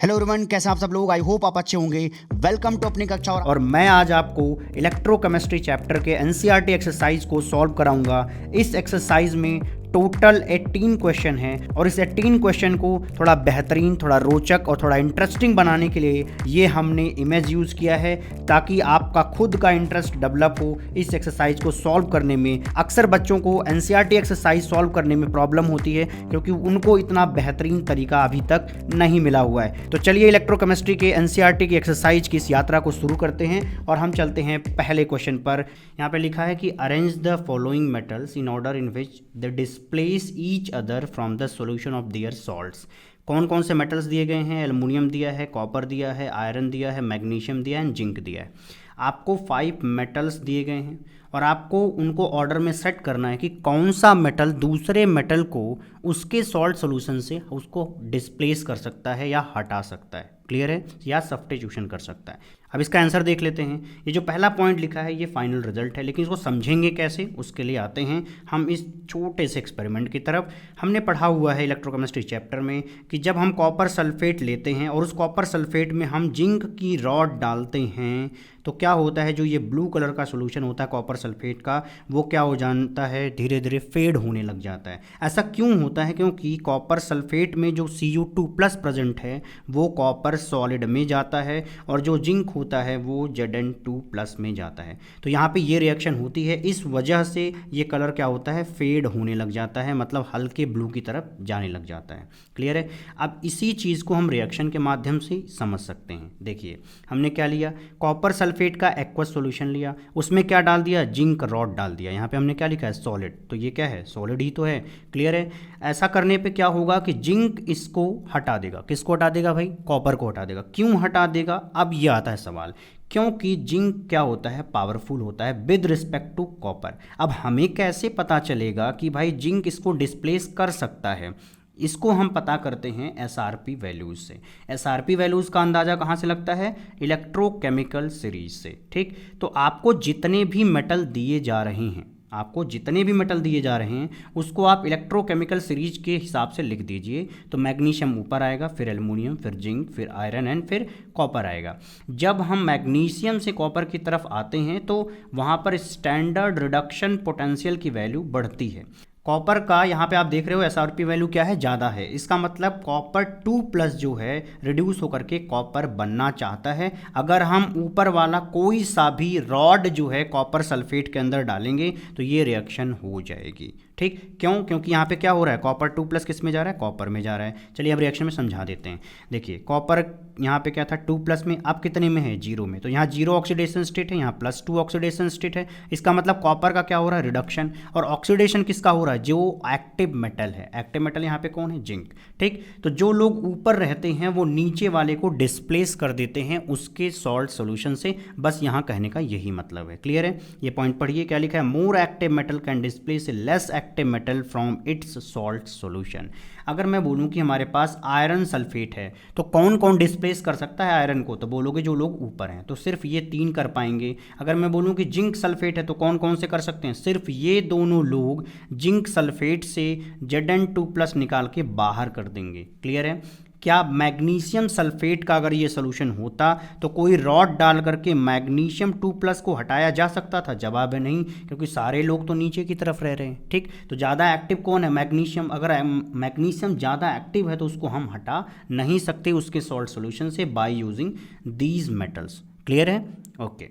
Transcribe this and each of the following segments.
Hello everyone, कैसे आप सब लोग। आई होप आप अच्छे होंगे। वेलकम टू अपनी कक्षा। और मैं आज आपको इलेक्ट्रोकेमिस्ट्री चैप्टर के एनसीईआरटी एक्सरसाइज को सॉल्व कराऊंगा। इस एक्सरसाइज में टोटल 18 क्वेश्चन हैं और इस 18 क्वेश्चन को थोड़ा बेहतरीन, थोड़ा रोचक और थोड़ा इंटरेस्टिंग बनाने के लिए ये हमने इमेज यूज़ किया है ताकि आपका खुद का इंटरेस्ट डेवलप हो इस एक्सरसाइज को सॉल्व करने में। अक्सर बच्चों को एनसीईआरटी एक्सरसाइज सॉल्व करने में प्रॉब्लम होती है क्योंकि उनको इतना बेहतरीन तरीका अभी तक नहीं मिला हुआ है। तो चलिए इलेक्ट्रोकेमिस्ट्री के एनसीईआरटी की एक्सरसाइज की इस यात्रा को शुरू करते हैं और हम चलते हैं पहले क्वेश्चन पर। यहाँ पे लिखा है कि arrange the following metals in order in which the displace each other from the solution of their salts. कौन कौन से मेटल्स दिए गए हैं? एल्युमिनियम दिया है, कॉपर दिया है, आयरन दिया है, मैग्नीशियम दिया है, जिंक दिया है। आपको 5 मेटल्स दिए गए हैं और आपको उनको ऑर्डर में सेट करना है कि कौन सा मेटल दूसरे मेटल को उसके सॉल्ट सॉल्यूशन से उसको डिस्प्लेस कर सकता है या हटा सकता है। क्लियर है? या सब्स्टिट्यूशन कर सकता है। अब इसका आंसर देख लेते हैं। ये जो पहला पॉइंट लिखा है ये फाइनल रिजल्ट है, लेकिन इसको समझेंगे कैसे उसके लिए आते हैं हम इस छोटे से एक्सपेरिमेंट की तरफ। हमने पढ़ा हुआ है इलेक्ट्रोकेमिस्ट्री चैप्टर में कि जब हम कॉपर सल्फेट लेते हैं और उस कॉपर सल्फेट में हम जिंक की रॉड डालते हैं तो क्या होता है, जो ये ब्लू कलर का सोल्यूशन होता है कॉपर सल्फेट का, वो क्या हो जाता है, धीरे धीरे फेड होने लग जाता है। ऐसा क्यों होता है? क्योंकि कॉपर सल्फेट में जो Cu2+ प्रेजेंट है वो कॉपर सॉलिड में जाता है और जो जिंक होता है वो Zn2+ में जाता है। तो यहाँ पे ये रिएक्शन होती है, इस वजह से ये कलर क्या होता है, फेड होने लग जाता है, मतलब हल्के ब्लू की तरफ जाने लग जाता है। क्लियर है? अब इसी चीज़ को हम रिएक्शन के माध्यम से समझ सकते हैं। देखिए हमने क्या लिया, कॉपर सल्फेट का एक्वस सॉल्यूशन लिया, उसमें क्या डाल दिया, जिंक रॉड डाल दिया। यहाँ पे हमने क्या लिखा है, सॉलिड, तो ये क्या है, सॉलिड ही तो है। क्लियर है? ऐसा करने पे क्या होगा कि जिंक इसको हटा देगा। किसको हटा देगा भाई? कॉपर को हटा देगा। क्यों हटा देगा? अब ये आता है सवाल। क्योंकि जिंक क्या होता है, पावरफुल होता है विद रिस्पेक्ट टू कॉपर। अब हमें कैसे पता चलेगा कि भाई जिंक इसको डिस्प्लेस कर सकता है? इसको हम पता करते हैं एसआरपी वैल्यूज़ से। एसआरपी वैल्यूज़ का अंदाज़ा कहाँ से लगता है? इलेक्ट्रोकेमिकल सीरीज से। ठीक, तो आपको जितने भी मेटल दिए जा रहे हैं, आपको जितने भी मेटल दिए जा रहे हैं उसको आप इलेक्ट्रोकेमिकल सीरीज के हिसाब से लिख दीजिए। तो मैग्नीशियम ऊपर आएगा, फिर एल्युमिनियम, फिर जिंक, फिर आयरन एंड फिर कॉपर आएगा। जब हम मैग्नीशियम से कॉपर की तरफ आते हैं तो वहाँ पर स्टैंडर्ड रिडक्शन पोटेंशियल की वैल्यू बढ़ती है। कॉपर का यहाँ पे आप देख रहे हो एसआरपी वैल्यू क्या है, ज़्यादा है। इसका मतलब कॉपर 2+ जो है रिड्यूस होकर के कॉपर बनना चाहता है। अगर हम ऊपर वाला कोई सा भी रॉड जो है कॉपर सल्फेट के अंदर डालेंगे तो ये रिएक्शन हो जाएगी। ठीक, क्यों? क्योंकि यहाँ पे क्या हो रहा है, कॉपर 2+ किस में जा रहा है, कॉपर में जा रहा है। चलिए अब रिएक्शन में समझा देते हैं। देखिए कॉपर यहाँ पे क्या था, 2+ में, अब कितने में है, 0 में। तो यहाँ 0 ऑक्सीडेशन स्टेट है, यहाँ +2 ऑक्सीडेशन स्टेट है। इसका मतलब कॉपर का क्या हो रहा है, रिडक्शन। और ऑक्सीडेशन किसका हो रहा है, जो एक्टिव मेटल है। एक्टिव मेटल यहाँ पे कौन है, जिंक। ठीक, तो जो लोग ऊपर रहते हैं वो नीचे वाले को डिस्प्लेस कर देते हैं उसके सॉल्ट सोल्यूशन से। बस यहाँ कहने का यही मतलब है। क्लियर है? ये पॉइंट पढ़िए, क्या लिखा है, more active metal can displace less active metal from its salt solution. अगर मैं बोलूं कि हमारे पास आयरन सल्फेट है तो कौन कौन डिस्प्लेस कर सकता है आयरन को? तो बोलोगे जो लोग ऊपर हैं, तो सिर्फ ये 3 कर पाएंगे। अगर मैं बोलूं कि जिंक सल्फेट है तो कौन कौन से कर सकते हैं? सिर्फ ये दोनों लोग जिंक सल्फेट से Zn2+ निकाल के बाहर कर देंगे। क्लियर है? क्या मैग्नीशियम सल्फेट का अगर ये सोल्यूशन होता तो कोई रॉड डाल करके मैग्नीशियम 2+ को हटाया जा सकता था? जवाब है नहीं, क्योंकि सारे लोग तो नीचे की तरफ रह रहे हैं। ठीक, तो ज़्यादा एक्टिव कौन है, मैग्नीशियम। अगर मैग्नीशियम ज़्यादा एक्टिव है तो उसको हम हटा नहीं सकते उसके सॉल्ट सोल्यूशन से by using these metals. Clear है? ओके,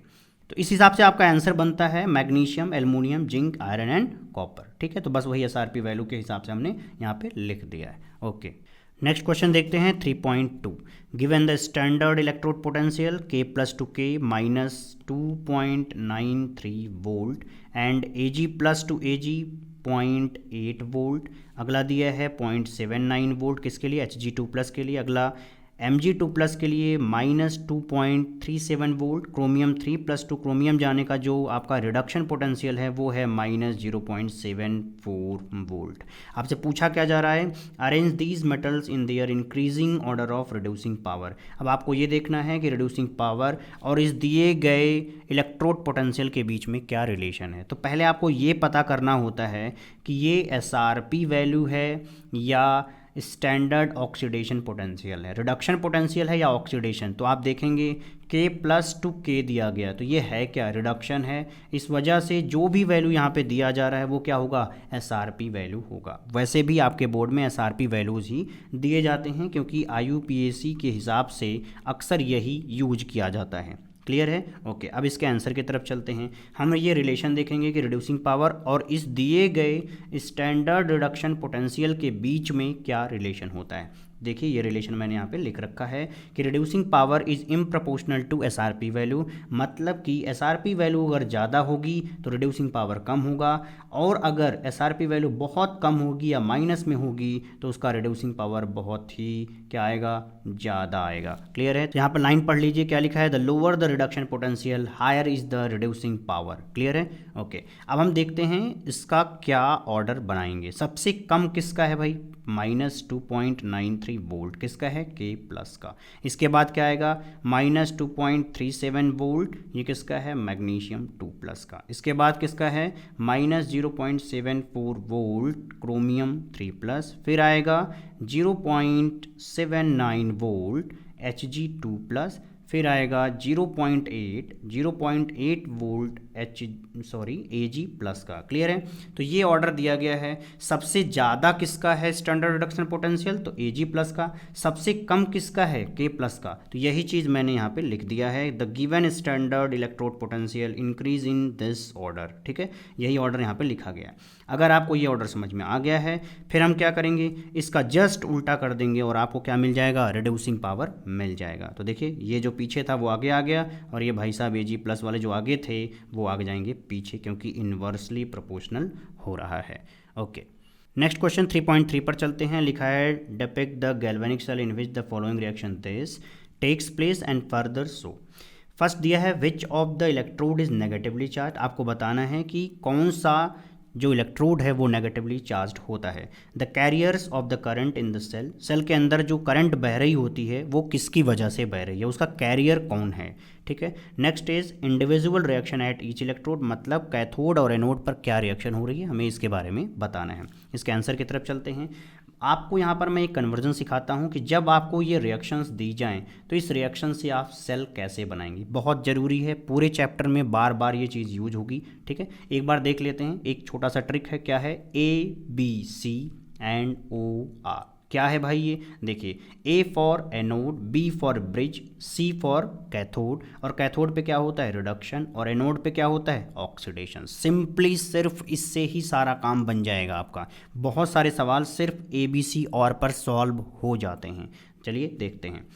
तो इस हिसाब से आपका आंसर बनता है magnesium, aluminium, zinc, iron and copper. ठीक है, तो बस वही एसआरपी वैल्यू के हिसाब से हमने यहाँ पे लिख दिया है। ओके, नेक्स्ट क्वेश्चन देखते हैं 3.2। Given the standard electrode potential K+K -2.93 volt and Ag+Ag 0.8 volt. अगला दिया है 0.79 वोल्ट, किसके लिए, Hg2+ के लिए। अगला Mg2+ के लिए -2.37 वोल्ट। क्रोमियम 3+2 क्रोमियम जाने का जो आपका रिडक्शन पोटेंशियल है वो है -0.74 वोल्ट। आपसे पूछा क्या जा रहा है, arrange these metals in their increasing order of reducing power. अब आपको ये देखना है कि रिड्यूसिंग पावर और इस दिए गए इलेक्ट्रोड पोटेंशियल के बीच में क्या रिलेशन है। तो पहले आपको ये पता करना होता है कि ये एसआरपी वैल्यू है या स्टैंडर्ड ऑक्सीडेशन पोटेंशियल है, रिडक्शन पोटेंशियल है या ऑक्सीडेशन, तो आप देखेंगे K प्लस टू K दिया गया, तो ये है क्या, रिडक्शन है। इस वजह से जो भी वैल्यू यहाँ पे दिया जा रहा है वो क्या होगा, SRP वैल्यू होगा। वैसे भी आपके बोर्ड में SRP वैल्यूज़ ही दिए जाते हैं क्योंकि IUPAC के हिसाब से अक्सर यही यूज किया जाता है। क्लियर है? ओके, अब इसके आंसर की तरफ चलते हैं। हम ये रिलेशन देखेंगे कि रिड्यूसिंग पावर और इस दिए गए स्टैंडर्ड रिडक्शन पोटेंशियल के बीच में क्या रिलेशन होता है। देखिए ये रिलेशन मैंने यहाँ पे लिख रखा है कि reducing power is improportional to SRP value, मतलब कि SRP वैल्यू अगर ज़्यादा होगी तो रिड्यूसिंग पावर कम होगा, और अगर SRP वैल्यू बहुत कम होगी या माइनस में होगी तो उसका रिड्यूसिंग पावर बहुत ही क्या आएगा, ज़्यादा आएगा। क्लियर है? तो यहाँ पर लाइन पढ़ लीजिए क्या लिखा है, the lower the reduction potential higher is the reducing power. Clear है? ओके, अब हम देखते हैं इसका क्या ऑर्डर बनाएंगे। सबसे कम किसका है भाई, -2.93 वोल्ट किसका है, K प्लस का। इसके बाद क्या आएगा, -2.37 वोल्ट, ये किसका है, मैग्नीशियम 2 प्लस का। इसके बाद किसका है, -0.74 वोल्ट क्रोमियम 3 प्लस। फिर आएगा 0.79 वोल्ट Hg2 प्लस। फिर आएगा 0.8 वोल्ट Ag प्लस का। क्लियर है? तो ये ऑर्डर दिया गया है। सबसे ज़्यादा किसका है स्टैंडर्ड रिडक्शन पोटेंशियल, तो Ag प्लस का। सबसे कम किसका है, K प्लस का। तो यही चीज़ मैंने यहाँ पे लिख दिया है, the given standard electrode potential increase in this order. ठीक है, यही ऑर्डर यहाँ पे लिखा गया है। अगर आपको ये ऑर्डर समझ में आ गया है, फिर हम क्या करेंगे, इसका जस्ट उल्टा कर देंगे और आपको क्या मिल जाएगा, रिड्यूसिंग पावर मिल जाएगा। तो देखिए ये जो पीछे था वो आगे आ गया, और ये भाई साहब Ag प्लस वाले जो आगे थे वो आगे जाएंगे पीछे, क्योंकि इन्वर्सली प्रोपोर्शनल हो रहा है। ओके, नेक्स्ट क्वेश्चन 3.3 पर चलते हैं। लिखा है depict the galvanic cell in which the following reaction this takes place and further so. First दिया है which of the electrode is negatively charge. आपको बताना है कि कौन सा जो इलेक्ट्रोड है वो नेगेटिवली चार्ज्ड होता है। The carriers of the current in the cell, cell के अंदर जो करंट बह रही होती है वो किसकी वजह से बह रही है, उसका कैरियर कौन है। ठीक है, next is individual reaction at each electrode, मतलब कैथोड और एनोड पर क्या रिएक्शन हो रही है, हमें इसके बारे में बताना है। इसके आंसर की तरफ चलते हैं। आपको यहाँ पर मैं एक कन्वर्जन सिखाता हूँ कि जब आपको ये रिएक्शंस दी जाएं तो इस रिएक्शन से आप सेल कैसे बनाएंगे, बहुत ज़रूरी है। पूरे चैप्टर में बार बार ये चीज़ यूज होगी। ठीक है, एक बार देख लेते हैं। एक छोटा सा ट्रिक है, क्या है, ABC एंड OR। क्या है भाई ये, देखिए A for anode, B for bridge, C for cathode, और कैथोड पे क्या होता है, रिडक्शन, और एनोड पे क्या होता है, ऑक्सीडेशन। सिंपली सिर्फ इससे ही सारा काम बन जाएगा आपका। बहुत सारे सवाल सिर्फ ABC और पर सॉल्व हो जाते हैं। चलिए देखते हैं।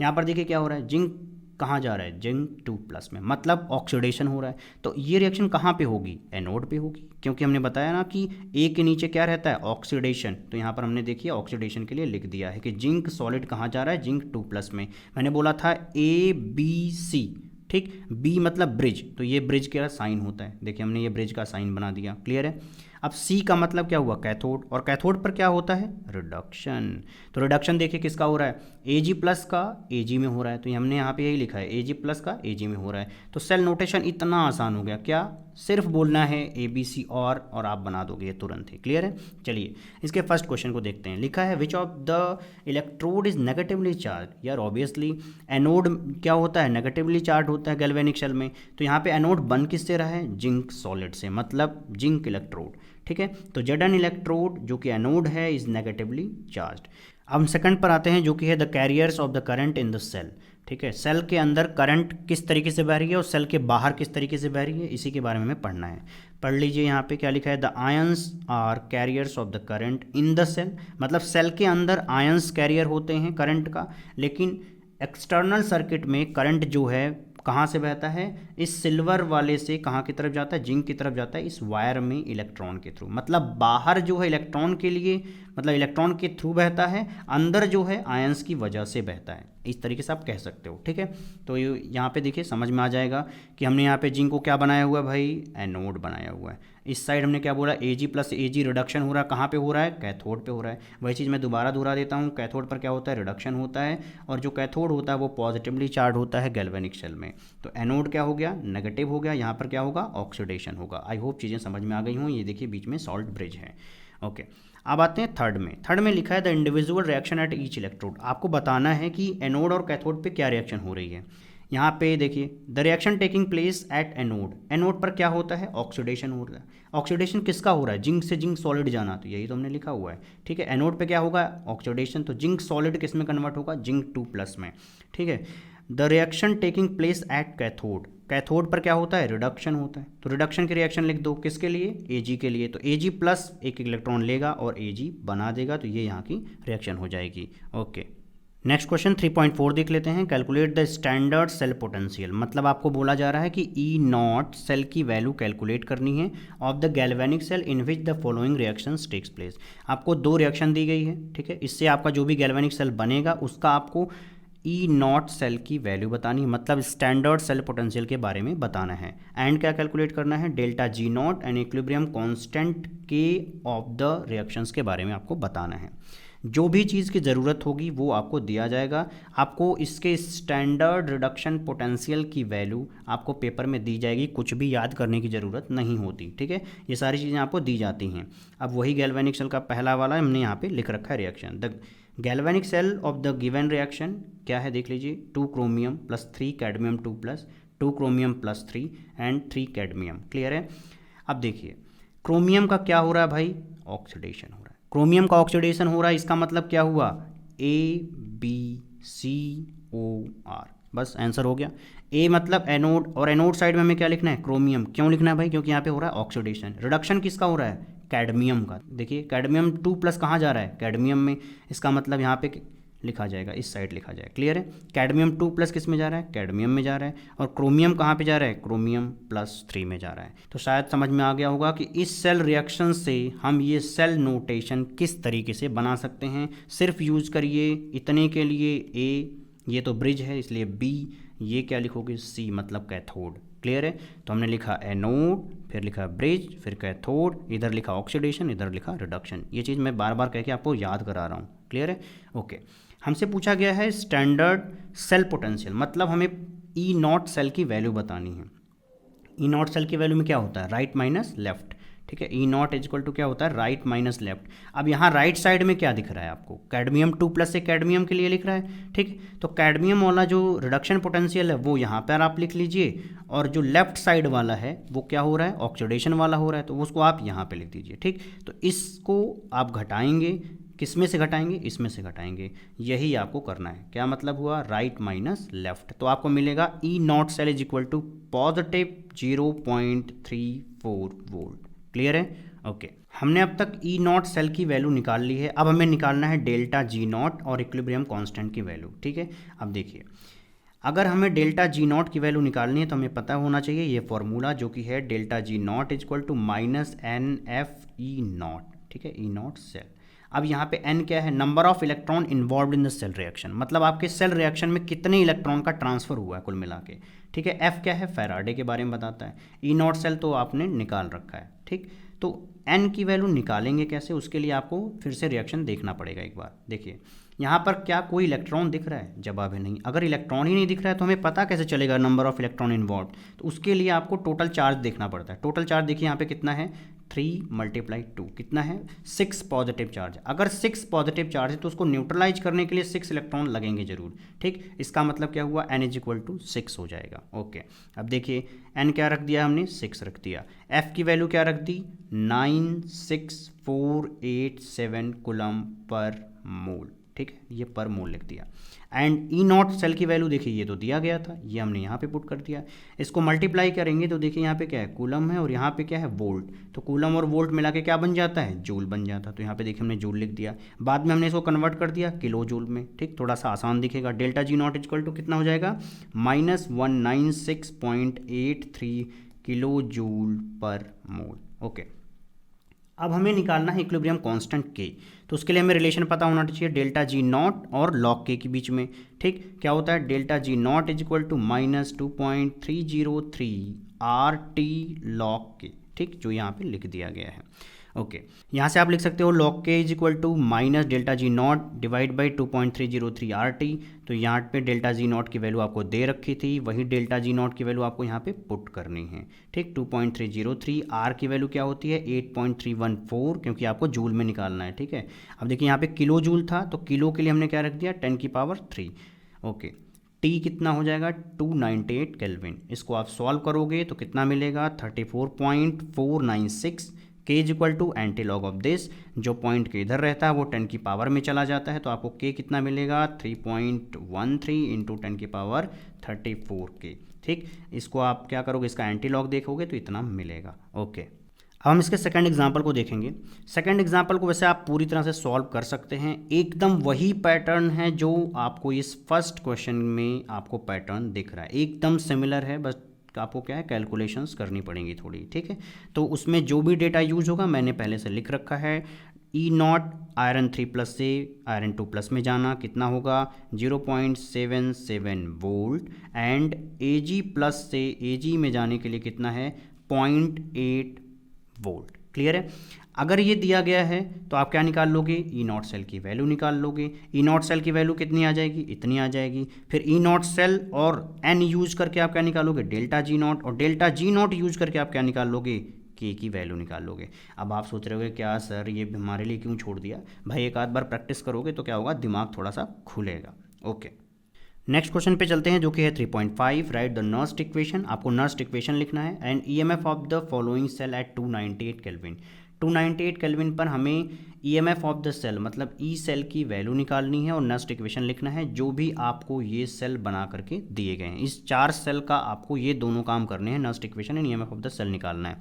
यहाँ पर देखिए क्या हो रहा है, जिंक कहाँ जा रहा है, जिंक 2 प्लस में, मतलब ऑक्सीडेशन हो रहा है। तो ये रिएक्शन कहाँ पे होगी, एनोड पे होगी, क्योंकि हमने बताया ना कि ए के नीचे क्या रहता है, ऑक्सीडेशन। तो यहाँ पर हमने देखिए ऑक्सीडेशन के लिए लिख दिया है कि जिंक सॉलिड कहाँ जा रहा है, जिंक 2 प्लस में। मैंने बोला था ABC, ठीक, B मतलब ब्रिज, तो ये ब्रिज का साइन होता है। देखिए हमने ये ब्रिज का साइन बना दिया। क्लियर है? अब C का मतलब क्या हुआ, कैथोड, और कैथोड पर क्या होता है, रिडक्शन। तो रिडक्शन देखिए किसका हो रहा है, Ag प्लस का Ag में हो रहा है। तो हमने यहाँ पे यही लिखा है, Ag प्लस का Ag में हो रहा है। तो सेल नोटेशन इतना आसान हो गया, क्या, सिर्फ बोलना है ABC और आप बना दोगे ये तुरंत ही। क्लियर है? चलिए इसके फर्स्ट क्वेश्चन को देखते हैं। लिखा है which of the electrode is negatively charge. यार ऑब्वियसली एनोड क्या होता है, नेगेटिवली चार्ज होता है गैल्वेनिक सेल में। तो यहाँ पे एनोड बन किससे रहा है, जिंक सॉलिड से, मतलब जिंक इलेक्ट्रोड। ठीक है, तो Zn इलेक्ट्रोड जो कि एनोड है इज नेगेटिवली चार्ज्ड। अब हम सेकंड पर आते हैं जो कि है the carriers of the current in the cell. ठीक है, सेल के अंदर करंट किस तरीके से बह रही है और सेल के बाहर किस तरीके से बह रही है, इसी के बारे में हमें पढ़ना है। पढ़ लीजिए यहाँ पे क्या लिखा है, the ions are carriers of the current in the cell, मतलब सेल के अंदर आयंस कैरियर होते हैं करंट का, लेकिन एक्सटर्नल सर्किट में करंट जो है कहाँ से बहता है, इस सिल्वर वाले से कहाँ की तरफ जाता है, जिंक की तरफ जाता है, इस वायर में इलेक्ट्रॉन के थ्रू। मतलब बाहर जो है इलेक्ट्रॉन के लिए, मतलब इलेक्ट्रॉन के थ्रू बहता है, अंदर जो है आयंस की वजह से बहता है। इस तरीके से आप कह सकते हो। ठीक है, तो यहाँ पे देखिए समझ में आ जाएगा कि हमने यहाँ पे जिंक को क्या बनाया हुआ है भाई, एनोड बनाया हुआ है। इस साइड हमने क्या बोला, Ag प्लस Ag रिडक्शन हो रहा है, कहाँ पे हो रहा है, कैथोड पे हो रहा है। वही चीज़ मैं दोबारा दोहरा देता हूँ, कैथोड पर क्या होता है, रिडक्शन होता है, और जो कैथोड होता है वो पॉजिटिवली चार्ज होता है गैल्वेनिक सेल में। तो एनोड क्या हो गया, नेगेटिव हो गया, यहाँ पर क्या होगा, ऑक्सीडेशन होगा। आई होप चीज़ें समझ में आ गई हों। ये देखिए बीच में सॉल्ट ब्रिज है। ओके, अब आते हैं थर्ड में लिखा है the individual reaction at each electrode. आपको बताना है कि एनोड और कैथोड पे क्या रिएक्शन हो रही है। यहाँ पे देखिए the reaction taking place at anode, anode पर क्या होता है, ऑक्सीडेशन हो रहा है। ऑक्सीडेशन किसका हो रहा है, जिंक से जिंक सॉलिड जाना, तो यही तो हमने लिखा हुआ है, ठीक है। एनोड पे क्या होगा, ऑक्सीडेशन, तो जिंक सॉलिड किस में कन्वर्ट होगा, जिंक 2+ में, ठीक है। The reaction taking place at cathode, cathode पर क्या होता है, रिडक्शन होता है, तो रिडक्शन की रिएक्शन लिख दो, किसके लिए, Ag के लिए, तो Ag+ एक इलेक्ट्रॉन लेगा और Ag बना देगा, तो ये यहाँ की रिएक्शन हो जाएगी। ओके, नेक्स्ट क्वेश्चन 3.4 देख लेते हैं। Calculate the standard cell potential, मतलब आपको बोला जा रहा है कि E0 सेल की वैल्यू कैलकुलेट करनी है of the galvanic cell in which the following reactions takes place. आपको 2 रिएक्शन दी गई है, ठीक है। इससे आपका जो भी गैल्वेनिक सेल बनेगा उसका आपको E0 सेल की वैल्यू बतानी है, मतलब स्टैंडर्ड सेल पोटेंशियल के बारे में बताना है। एंड क्या कैलकुलेट करना है, delta G0 and equilibrium constant के ऑफ द रिएक्शंस के बारे में आपको बताना है। जो भी चीज़ की ज़रूरत होगी वो आपको दिया जाएगा। आपको इसके स्टैंडर्ड रिडक्शन पोटेंशियल की वैल्यू आपको पेपर में दी जाएगी, कुछ भी याद करने की ज़रूरत नहीं होती, ठीक है। ये सारी चीज़ें आपको दी जाती हैं। अब वही गैल्वेनिक सेल का पहला वाला हमने यहाँ पे लिख रखा है reaction. The galvanic cell of the given reaction क्या है, देख लीजिए, 2 chromium + 3 cadmium 2+, 2 chromium + 3 and 3 cadmium. Clear है। अब देखिए क्रोमियम का क्या हो रहा है भाई, ऑक्सीडेशन हो रहा है। क्रोमियम का ऑक्सीडेशन हो रहा है, इसका मतलब क्या हुआ, AbCOR, बस आंसर हो गया। ए मतलब एनोड, और एनोड साइड में हमें क्या लिखना है, क्रोमियम। क्यों लिखना है भाई, क्योंकि यहाँ पे हो रहा है ऑक्सीडेशन। रिडक्शन किसका हो रहा है, कैडमियम का। देखिए कैडमियम 2+ कहाँ जा रहा है, कैडमियम में, इसका मतलब यहाँ पे लिखा जाएगा, इस साइड लिखा जाएगा। क्लियर है। कैडमियम 2+ किस में जा रहा है, कैडमियम में जा रहा है, और क्रोमियम कहाँ पे जा रहा है, क्रोमियम +3 में जा रहा है। तो शायद समझ में आ गया होगा कि इस सेल रिएक्शन से हम ये सेल नोटेशन किस तरीके से बना सकते हैं। सिर्फ यूज करिए इतने के लिए A, ये तो ब्रिज है इसलिए B, ये क्या लिखोगे, C मतलब कैथोड। क्लियर है। तो हमने लिखा एनोड, फिर लिखा ब्रिज, फिर कैथोड, इधर लिखा ऑक्सीडेशन, इधर लिखा रिडक्शन। ये चीज़ मैं बार बार कह के आपको याद करा रहा हूँ। क्लियर है। ओके, हमसे पूछा गया है स्टैंडर्ड सेल पोटेंशियल, मतलब हमें E0 सेल की वैल्यू बतानी है। E0 सेल की वैल्यू में क्या होता है, राइट माइनस लेफ्ट, ठीक है। E0 = क्या होता है, राइट माइनस लेफ्ट। अब यहाँ राइट साइड में क्या दिख रहा है आपको, कैडमियम 2+ से कैडमियम के लिए लिख रहा है, ठीक। तो कैडमियम वाला जो रिडक्शन पोटेंशियल है वो यहाँ पर आप लिख लीजिए, और जो लेफ्ट साइड वाला है वो क्या हो रहा है, ऑक्सीडेशन वाला हो रहा है, तो उसको आप यहाँ पे लिख दीजिए, ठीक। तो इसको आप घटाएंगे, किस में से घटाएंगे, इसमें से घटाएंगे, यही आपको करना है। क्या मतलब हुआ, राइट माइनस लेफ्ट। तो आपको मिलेगा E0 cell = positive 0.34 volt. Clear है। ओके, हमने अब तक E0 सेल की वैल्यू निकाल ली है। अब हमें निकालना है डेल्टा G0 और इक्विलिब्रियम कांस्टेंट की वैल्यू, ठीक है। अब देखिए अगर हमें डेल्टा G0 की वैल्यू निकालनी है तो हमें पता होना चाहिए ये फॉर्मूला, जो कि है डेल्टा G0 = -NF E0, ठीक है, E0 सेल। अब यहाँ पे n क्या है, number of electron involve in the cell reaction, मतलब आपके सेल रिएक्शन में कितने इलेक्ट्रॉन का ट्रांसफर हुआ है कुल मिला के, ठीक है। f क्या है, फैराडे के बारे में बताता है। E0 सेल तो आपने निकाल रखा है, ठीक। तो n की वैल्यू निकालेंगे कैसे, उसके लिए आपको फिर से रिएक्शन देखना पड़ेगा एक बार। देखिए यहाँ पर क्या कोई इलेक्ट्रॉन दिख रहा है, जवाब है नहीं। अगर इलेक्ट्रॉन ही नहीं दिख रहा है तो हमें पता कैसे चलेगा नंबर ऑफ इलेक्ट्रॉन इन्वॉल्व, तो उसके लिए आपको टोटल चार्ज देखना पड़ता है। टोटल चार्ज देखिए यहाँ पे कितना है, 3 × 2 कितना है, 6 पॉजिटिव चार्ज। अगर 6 पॉजिटिव चार्ज है तो उसको न्यूट्रलाइज करने के लिए 6 इलेक्ट्रॉन लगेंगे जरूर, ठीक। इसका मतलब क्या हुआ, n = 6 हो जाएगा। ओके, अब देखिए n क्या रख दिया हमने, 6 रख दिया। f की वैल्यू क्या रख दी, 96487 कूलम पर मोल, ठीक है, ये पर मोल लिख दिया। एंड E0 सेल की वैल्यू देखिए ये तो दिया गया था, ये हमने यहाँ पे पुट कर दिया। इसको मल्टीप्लाई करेंगे तो देखिए यहाँ पे क्या है, कूलम है, और यहाँ पे क्या है, वोल्ट। तो कूलम और वोल्ट मिला के क्या बन जाता है, जूल बन जाता। तो यहाँ पे देखिए हमने जूल लिख दिया, बाद में हमने इसको कन्वर्ट कर दिया किलो जूल में, ठीक, थोड़ा सा आसान दिखेगा। डेल्टा G0 = कितना हो जाएगा, -196.83 किलो जूल पर मोल। ओके, अब हमें निकालना है इक्विलिब्रियम कांस्टेंट K, तो उसके लिए हमें रिलेशन पता होना चाहिए डेल्टा G0 और log K के बीच में, ठीक। क्या होता है, delta G0 = -2.303 RT log K, ठीक, जो यहाँ पे लिख दिया गया है। ओके, यहाँ से आप लिख सकते हो log k is equal to minus delta G naught divide by 2.303 RT। तो यहाँ पे डेल्टा जी नॉट की वैल्यू आपको दे रखी थी, वही डेल्टा जी नॉट की वैल्यू आपको यहाँ पे पुट करनी है। ठीक, 2.303, R की वैल्यू क्या होती है 8.314, क्योंकि आपको जूल में निकालना है। ठीक है, अब देखिए यहाँ पे किलो जूल था, तो किलो के लिए हमने क्या रख दिया 10⁻3। ओके, T कितना हो जाएगा 298 केल्विन। इसको आप सॉल्व करोगे तो कितना मिलेगा 34.496। k is equal to antilog of this, जो पॉइंट के इधर रहता है वो 10 की पावर में चला जाता है, तो आपको k कितना मिलेगा 3.13 इंटू 10 की पावर 34k। ठीक, इसको आप क्या करोगे, इसका एंटी लॉग देखोगे तो इतना मिलेगा। ओके, अब हम इसके सेकंड एग्जांपल को देखेंगे। सेकंड एग्जांपल को वैसे आप पूरी तरह से सॉल्व कर सकते हैं, एकदम वही पैटर्न है जो आपको इस फर्स्ट क्वेश्चन में आपको पैटर्न दिख रहा है, एकदम सिमिलर है, बस आपको क्या है कैलकुलेशंस करनी पड़ेंगी थोड़ी। ठीक है, तो उसमें जो भी डेटा यूज होगा मैंने पहले से लिख रखा है। ई नॉट आयरन 3+ से आयरन 2+ में जाना कितना होगा 0.77 वोल्ट, एंड Ag+ से Ag में जाने के लिए कितना है 0.8 वोल्ट। क्लियर है, अगर ये दिया गया है तो आप क्या निकाल लोगे ई नॉट सेल की वैल्यू निकाल लोगे। ई नॉट सेल की वैल्यू कितनी आ जाएगी, इतनी आ जाएगी। फिर ई नॉट सेल और एन यूज करके आप क्या निकालोगे डेल्टा जी नॉट, और डेल्टा जी नॉट यूज करके आप क्या निकाल लोगे के की वैल्यू निकाल लोगे। अब आप सोच रहे होगे क्या सर ये हमारे लिए क्यों छोड़ दिया, भाई एक आध बार प्रैक्टिस करोगे तो क्या होगा दिमाग थोड़ा सा खुलेगा। ओके, नेक्स्ट क्वेश्चन पे चलते हैं जो कि है 3.5, राइट द नर्स्ट इक्वेशन। आपको नर्स्ट इक्वेशन लिखना है, and EMF of the following cell at 298 kelvin. 298 kelvin पर हमें ईएमएफ ऑफ द सेल मतलब ई सेल की वैल्यू निकालनी है और नर्स्ट इक्वेशन लिखना है, जो भी आपको ये सेल बना करके दिए गए हैं। इस 4 सेल का आपको ये दोनों काम करने हैं, Nernst equation and EMF of the cell निकालना है।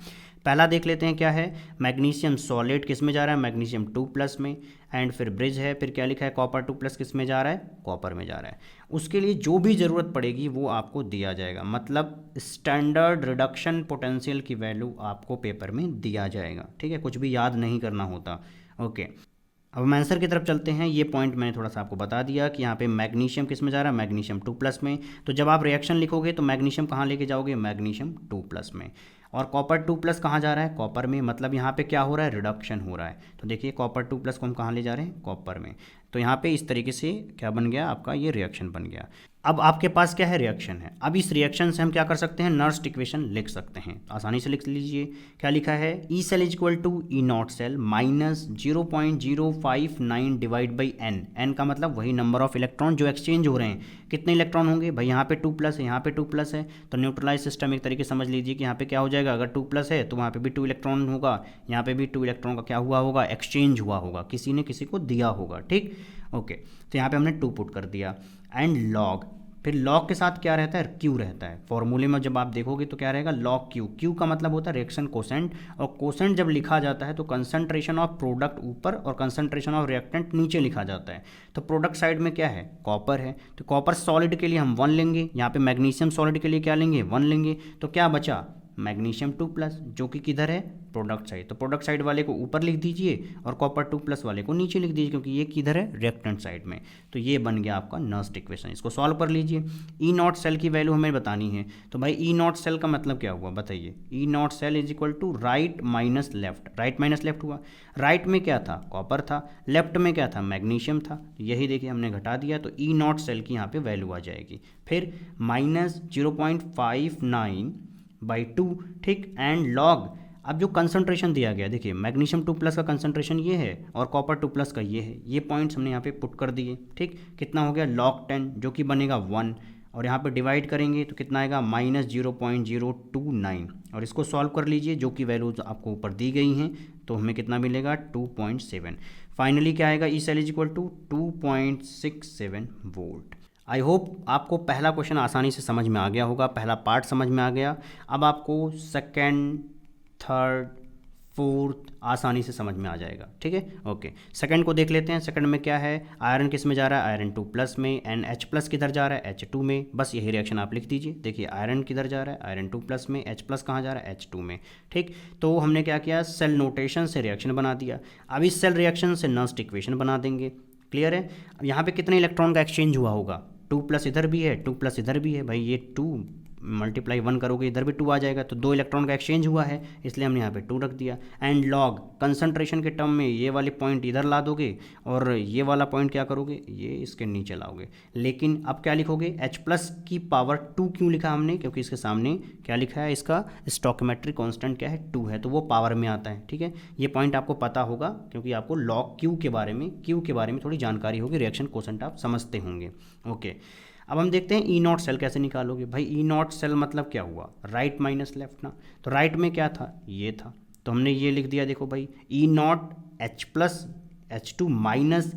पहला देख लेते हैं क्या है, मैग्नीशियम सॉलिड किस में जा रहा है मैग्नीशियम 2+ में, एंड फिर ब्रिज है, फिर क्या लिखा है कॉपर 2+ किस में जा रहा है कॉपर में जा रहा है। उसके लिए जो भी ज़रूरत पड़ेगी वो आपको दिया जाएगा, मतलब स्टैंडर्ड रिडक्शन पोटेंशियल की वैल्यू आपको पेपर में दिया जाएगा। ठीक है, कुछ भी याद नहीं करना होता। ओके, अब हम आंसर की तरफ चलते हैं। ये पॉइंट मैंने थोड़ा सा आपको बता दिया कि यहाँ पे मैग्नीशियम किस में जा रहा है मैग्नीशियम 2+ में, तो जब आप रिएक्शन लिखोगे तो मैग्नीशियम कहाँ लेके जाओगे मैग्नीशियम 2+ में, और कॉपर 2+ कहाँ जा रहा है कॉपर में, मतलब यहाँ पे क्या हो रहा है रिडक्शन हो रहा है। तो देखिए कॉपर 2+ को हम कहाँ ले जा रहे हैं कॉपर में, तो यहाँ पे इस तरीके से क्या बन गया आपका ये रिएक्शन बन गया। अब आपके पास क्या है रिएक्शन है, अब इस रिएक्शन से हम क्या कर सकते हैं नर्स्ट इक्वेशन लिख सकते हैं, आसानी से लिख लीजिए। क्या लिखा है E cell is equal to E naught cell minus 0.059 divide by n. N का मतलब वही नंबर ऑफ इलेक्ट्रॉन जो एक्सचेंज हो रहे हैं, कितने इलेक्ट्रॉन होंगे भाई यहाँ पे 2+ है यहाँ पे 2+ है, तो न्यूट्रलाइज सिस्टम एक तरीके समझ लीजिए कि यहाँ पे क्या हो जाएगा, अगर 2+ है तो वहाँ पे भी 2 इलेक्ट्रॉन होगा, यहाँ पे भी 2 इलेक्ट्रॉन का क्या हुआ होगा एक्सचेंज हुआ होगा, किसी ने किसी को दिया होगा। ठीक, ओके, तो यहाँ पे हमने 2 पुट कर दिया, एंड लॉग, फिर लॉग के साथ क्या रहता है क्यू रहता है। फॉर्मूले में जब आप देखोगे तो क्या रहेगा लॉग क्यू, क्यू का मतलब होता है रिएक्शन कोसेंट, और कोसेंट जब लिखा जाता है तो कंसंट्रेशन ऑफ प्रोडक्ट ऊपर और कंसंट्रेशन ऑफ रिएक्टेंट नीचे लिखा जाता है। तो प्रोडक्ट साइड में क्या है कॉपर है, तो कॉपर सॉलिड के लिए हम 1 लेंगे, यहाँ पे मैग्नीशियम सॉलिड के लिए क्या लेंगे 1 लेंगे, तो क्या बचा मैग्नीशियम 2+ जो कि किधर है प्रोडक्ट साइड, तो प्रोडक्ट साइड वाले को ऊपर लिख दीजिए और कॉपर 2+ वाले को नीचे लिख दीजिए, क्योंकि ये किधर है रिएक्टेंट साइड में। तो ये बन गया आपका नर्स्ट इक्वेशन, इसको सॉल्व कर लीजिए। ई नॉट सेल की वैल्यू हमें बतानी है, तो भाई ई नॉट सेल का मतलब क्या हुआ बताइए, E naught cell is equal to right minus left, right minus left हुआ, राइट में क्या था कॉपर था, लेफ्ट में क्या था मैग्नीशियम था, यही देखिए हमने घटा दिया, तो ई नॉट सेल की यहाँ पे वैल्यू आ जाएगी। फिर माइनस 0.59/2, ठीक, एंड लॉग, अब जो कंसंट्रेशन दिया गया देखिए मैग्नीशियम 2+ का कंसंट्रेशन ये है और कॉपर 2+ का ये है, ये पॉइंट्स हमने यहाँ पे पुट कर दिए। ठीक, कितना हो गया log 10 जो कि बनेगा 1, और यहाँ पे डिवाइड करेंगे तो कितना आएगा -0.029, और इसको सॉल्व कर लीजिए जो कि वैल्यूज आपको ऊपर दी गई हैं, तो हमें कितना मिलेगा 2.7। फाइनली क्या आएगा E cell is equal to 2.67 volt. I hope आपको पहला क्वेश्चन आसानी से समझ में आ गया होगा, पहला पार्ट समझ में आ गया। अब आपको सेकंड, थर्ड, फोर्थ आसानी से समझ में आ जाएगा। ठीक है, ओके, सेकंड को देख लेते हैं। सेकंड में क्या है, आयरन किस में जा रहा है आयरन 2+ में, NH+ किधर जा रहा है H2 में, बस यही रिएक्शन आप लिख दीजिए। देखिए आयरन किधर जा रहा है आयरन 2+ में, H+ कहाँ जा रहा है H2 में। ठीक, तो हमने क्या किया सेल नोटेशन से रिएक्शन बना दिया, अब इस सेल रिएक्शन से नर्स्ट इक्वेशन बना देंगे। क्लियर है, अब यहाँ पे कितने इलेक्ट्रॉन का एक्सचेंज हुआ होगा, 2+ इधर भी है 2+ इधर भी है, भाई ये 2 मल्टीप्लाई 1 करोगे इधर भी 2 आ जाएगा, तो 2 इलेक्ट्रॉन का एक्सचेंज हुआ है इसलिए हमने यहाँ पे 2 रख दिया। एंड लॉग कंसंट्रेशन के टर्म में ये वाले पॉइंट इधर ला दोगे और ये वाला पॉइंट क्या करोगे, ये इसके नीचे लाओगे। लेकिन अब क्या लिखोगे, H प्लस की पावर 2 क्यों लिखा हमने, क्योंकि इसके सामने क्या लिखा है, इसका स्टोइकोमेट्रिक कांस्टेंट क्या है, 2 है, तो वो पावर में आता है। ठीक है, ये पॉइंट आपको पता होगा क्योंकि आपको लॉग क्यू के बारे में थोड़ी जानकारी होगी, रिएक्शन कोसेंट आप समझते होंगे। ओके, अब हम देखते हैं ई नॉट सेल कैसे निकालोगे। भाई ई नॉट सेल मतलब क्या हुआ, राइट माइनस लेफ्ट ना, तो राइट में क्या था, ये था, तो हमने ये लिख दिया। देखो भाई E naught H plus H2 minus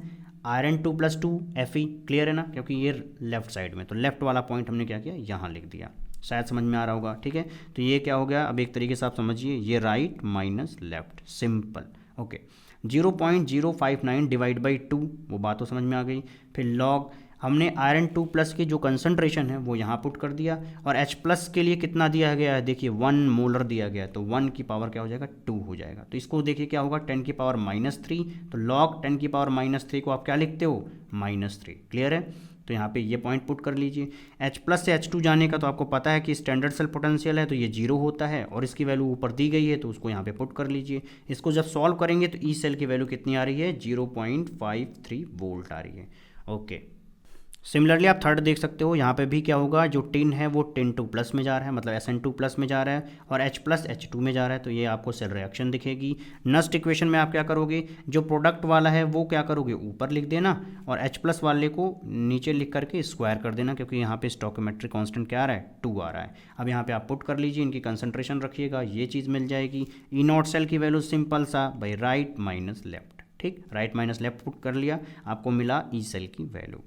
iron 2 plus 2 Fe, clear है ना, क्योंकि ये लेफ्ट साइड में, तो लेफ्ट वाला पॉइंट हमने क्या किया, यहाँ लिख दिया। शायद समझ में आ रहा होगा। ठीक है, तो ये क्या हो गया, अब एक तरीके से आप समझिए, ये right minus left, simple. Okay, 0.059 divide by 2, वो बात तो समझ में आ गई। फिर लॉग हमने आयरन 2 प्लस की जो कंसंट्रेशन है वो यहाँ पुट कर दिया, और H प्लस के लिए कितना दिया गया है, देखिए 1 मोलर दिया गया है, तो 1 की पावर क्या हो जाएगा, 2 हो जाएगा। तो इसको देखिए क्या होगा, 10 की पावर -3, तो लॉग 10 की पावर -3 को आप क्या लिखते हो, -3, क्लियर है। तो यहाँ पे ये पॉइंट पुट कर लीजिए। H प्लस से H2 जाने का तो आपको पता है कि स्टैंडर्ड सेल पोटेंशियल है, तो ये 0 होता है, और इसकी वैल्यू ऊपर दी गई है तो उसको यहाँ पे पुट कर लीजिए। इसको जब सॉल्व करेंगे तो ई सेल की वैल्यू कितनी आ रही है, 0.53 वोल्ट आ रही है। ओके, सिमिलरली आप थर्ड देख सकते हो, यहाँ पे भी क्या होगा, जो टिन है वो टिन 2 प्लस में जा रहा है, मतलब SN2 प्लस में जा रहा है, और H प्लस H2 में जा रहा है, तो ये आपको सेल रिएक्शन दिखेगी। नस्ट इक्वेशन में आप क्या करोगे, जो प्रोडक्ट वाला है वो क्या करोगे, ऊपर लिख देना, और H प्लस वाले को नीचे लिख करके स्क्वायर कर देना, क्योंकि यहाँ पे स्टोइकोमेट्रिक कांस्टेंट क्या आ रहा है, 2 आ रहा है। अब यहाँ पे आप पुट कर लीजिए, इनकी कंसंट्रेशन रखिएगा, ये चीज़ मिल जाएगी। ई नॉट सेल की वैल्यू सिंपल सा भाई राइट माइनस लेफ्ट, ठीक, राइट माइनस लेफ्ट पुट कर लिया, आपको मिला ई सेल की वैल्यू।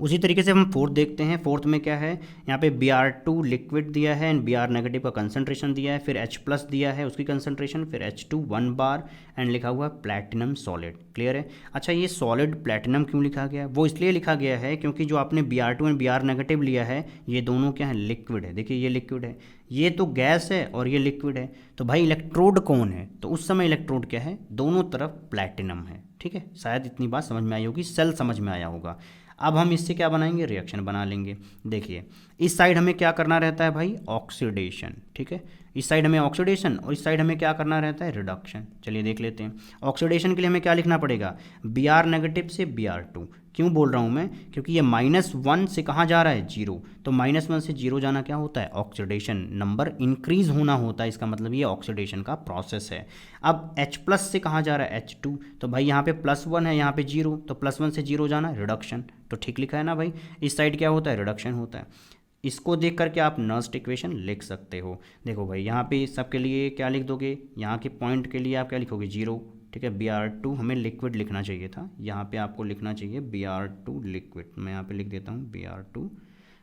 उसी तरीके से हम फोर्थ देखते हैं। फोर्थ में क्या है, यहाँ पे Br2 लिक्विड दिया है एंड Br नेगेटिव का कंसंट्रेशन दिया है, फिर H प्लस दिया है उसकी कंसंट्रेशन, फिर H2 1 बार एंड लिखा हुआ प्लैटिनम सॉलिड, क्लियर है। अच्छा, ये सॉलिड प्लैटिनम क्यों लिखा गया है, वो इसलिए लिखा गया है क्योंकि जो आपने Br2 एंड Br नेगेटिव लिया है, ये दोनों क्या है, लिक्विड है। देखिए ये लिक्विड है, ये तो गैस है और ये लिक्विड है, तो भाई इलेक्ट्रोड कौन है, तो उस समय इलेक्ट्रोड क्या है, दोनों तरफ प्लैटिनम है। ठीक है, शायद इतनी बात समझ में आई होगी, सेल समझ में आया होगा। अब हम इससे क्या बनाएंगे, रिएक्शन बना लेंगे। देखिए इस साइड हमें क्या करना रहता है भाई, ऑक्सीडेशन, ठीक है, इस साइड हमें ऑक्सीडेशन और इस साइड हमें क्या करना रहता है, रिडक्शन। चलिए देख लेते हैं। ऑक्सीडेशन के लिए हमें क्या लिखना पड़ेगा, Br नेगेटिव से Br2। क्यों बोल रहा हूँ मैं, क्योंकि ये -1 से कहाँ जा रहा है, 0, तो -1 से 0 जाना क्या होता है, ऑक्सीडेशन, नंबर इंक्रीज होना होता है, इसका मतलब ये ऑक्सीडेशन का प्रोसेस है। अब H प्लस से कहाँ जा रहा है, H2, तो भाई यहाँ पे +1 है, यहाँ पे 0, तो +1 से 0 जाना रिडक्शन, तो ठीक लिखा है ना भाई। इस साइड क्या होता है, रिडक्शन होता है। इसको देख करके आप नस्ट इक्वेशन लिख सकते हो। देखो भाई यहाँ पे सबके लिए क्या लिख दोगे, यहाँ के पॉइंट के लिए आप क्या लिखोगे, 0, ठीक है। Br2 हमें लिक्विड लिखना चाहिए था, यहाँ पे आपको लिखना चाहिए Br2 लिक्विड, मैं यहाँ पे लिख देता हूँ Br2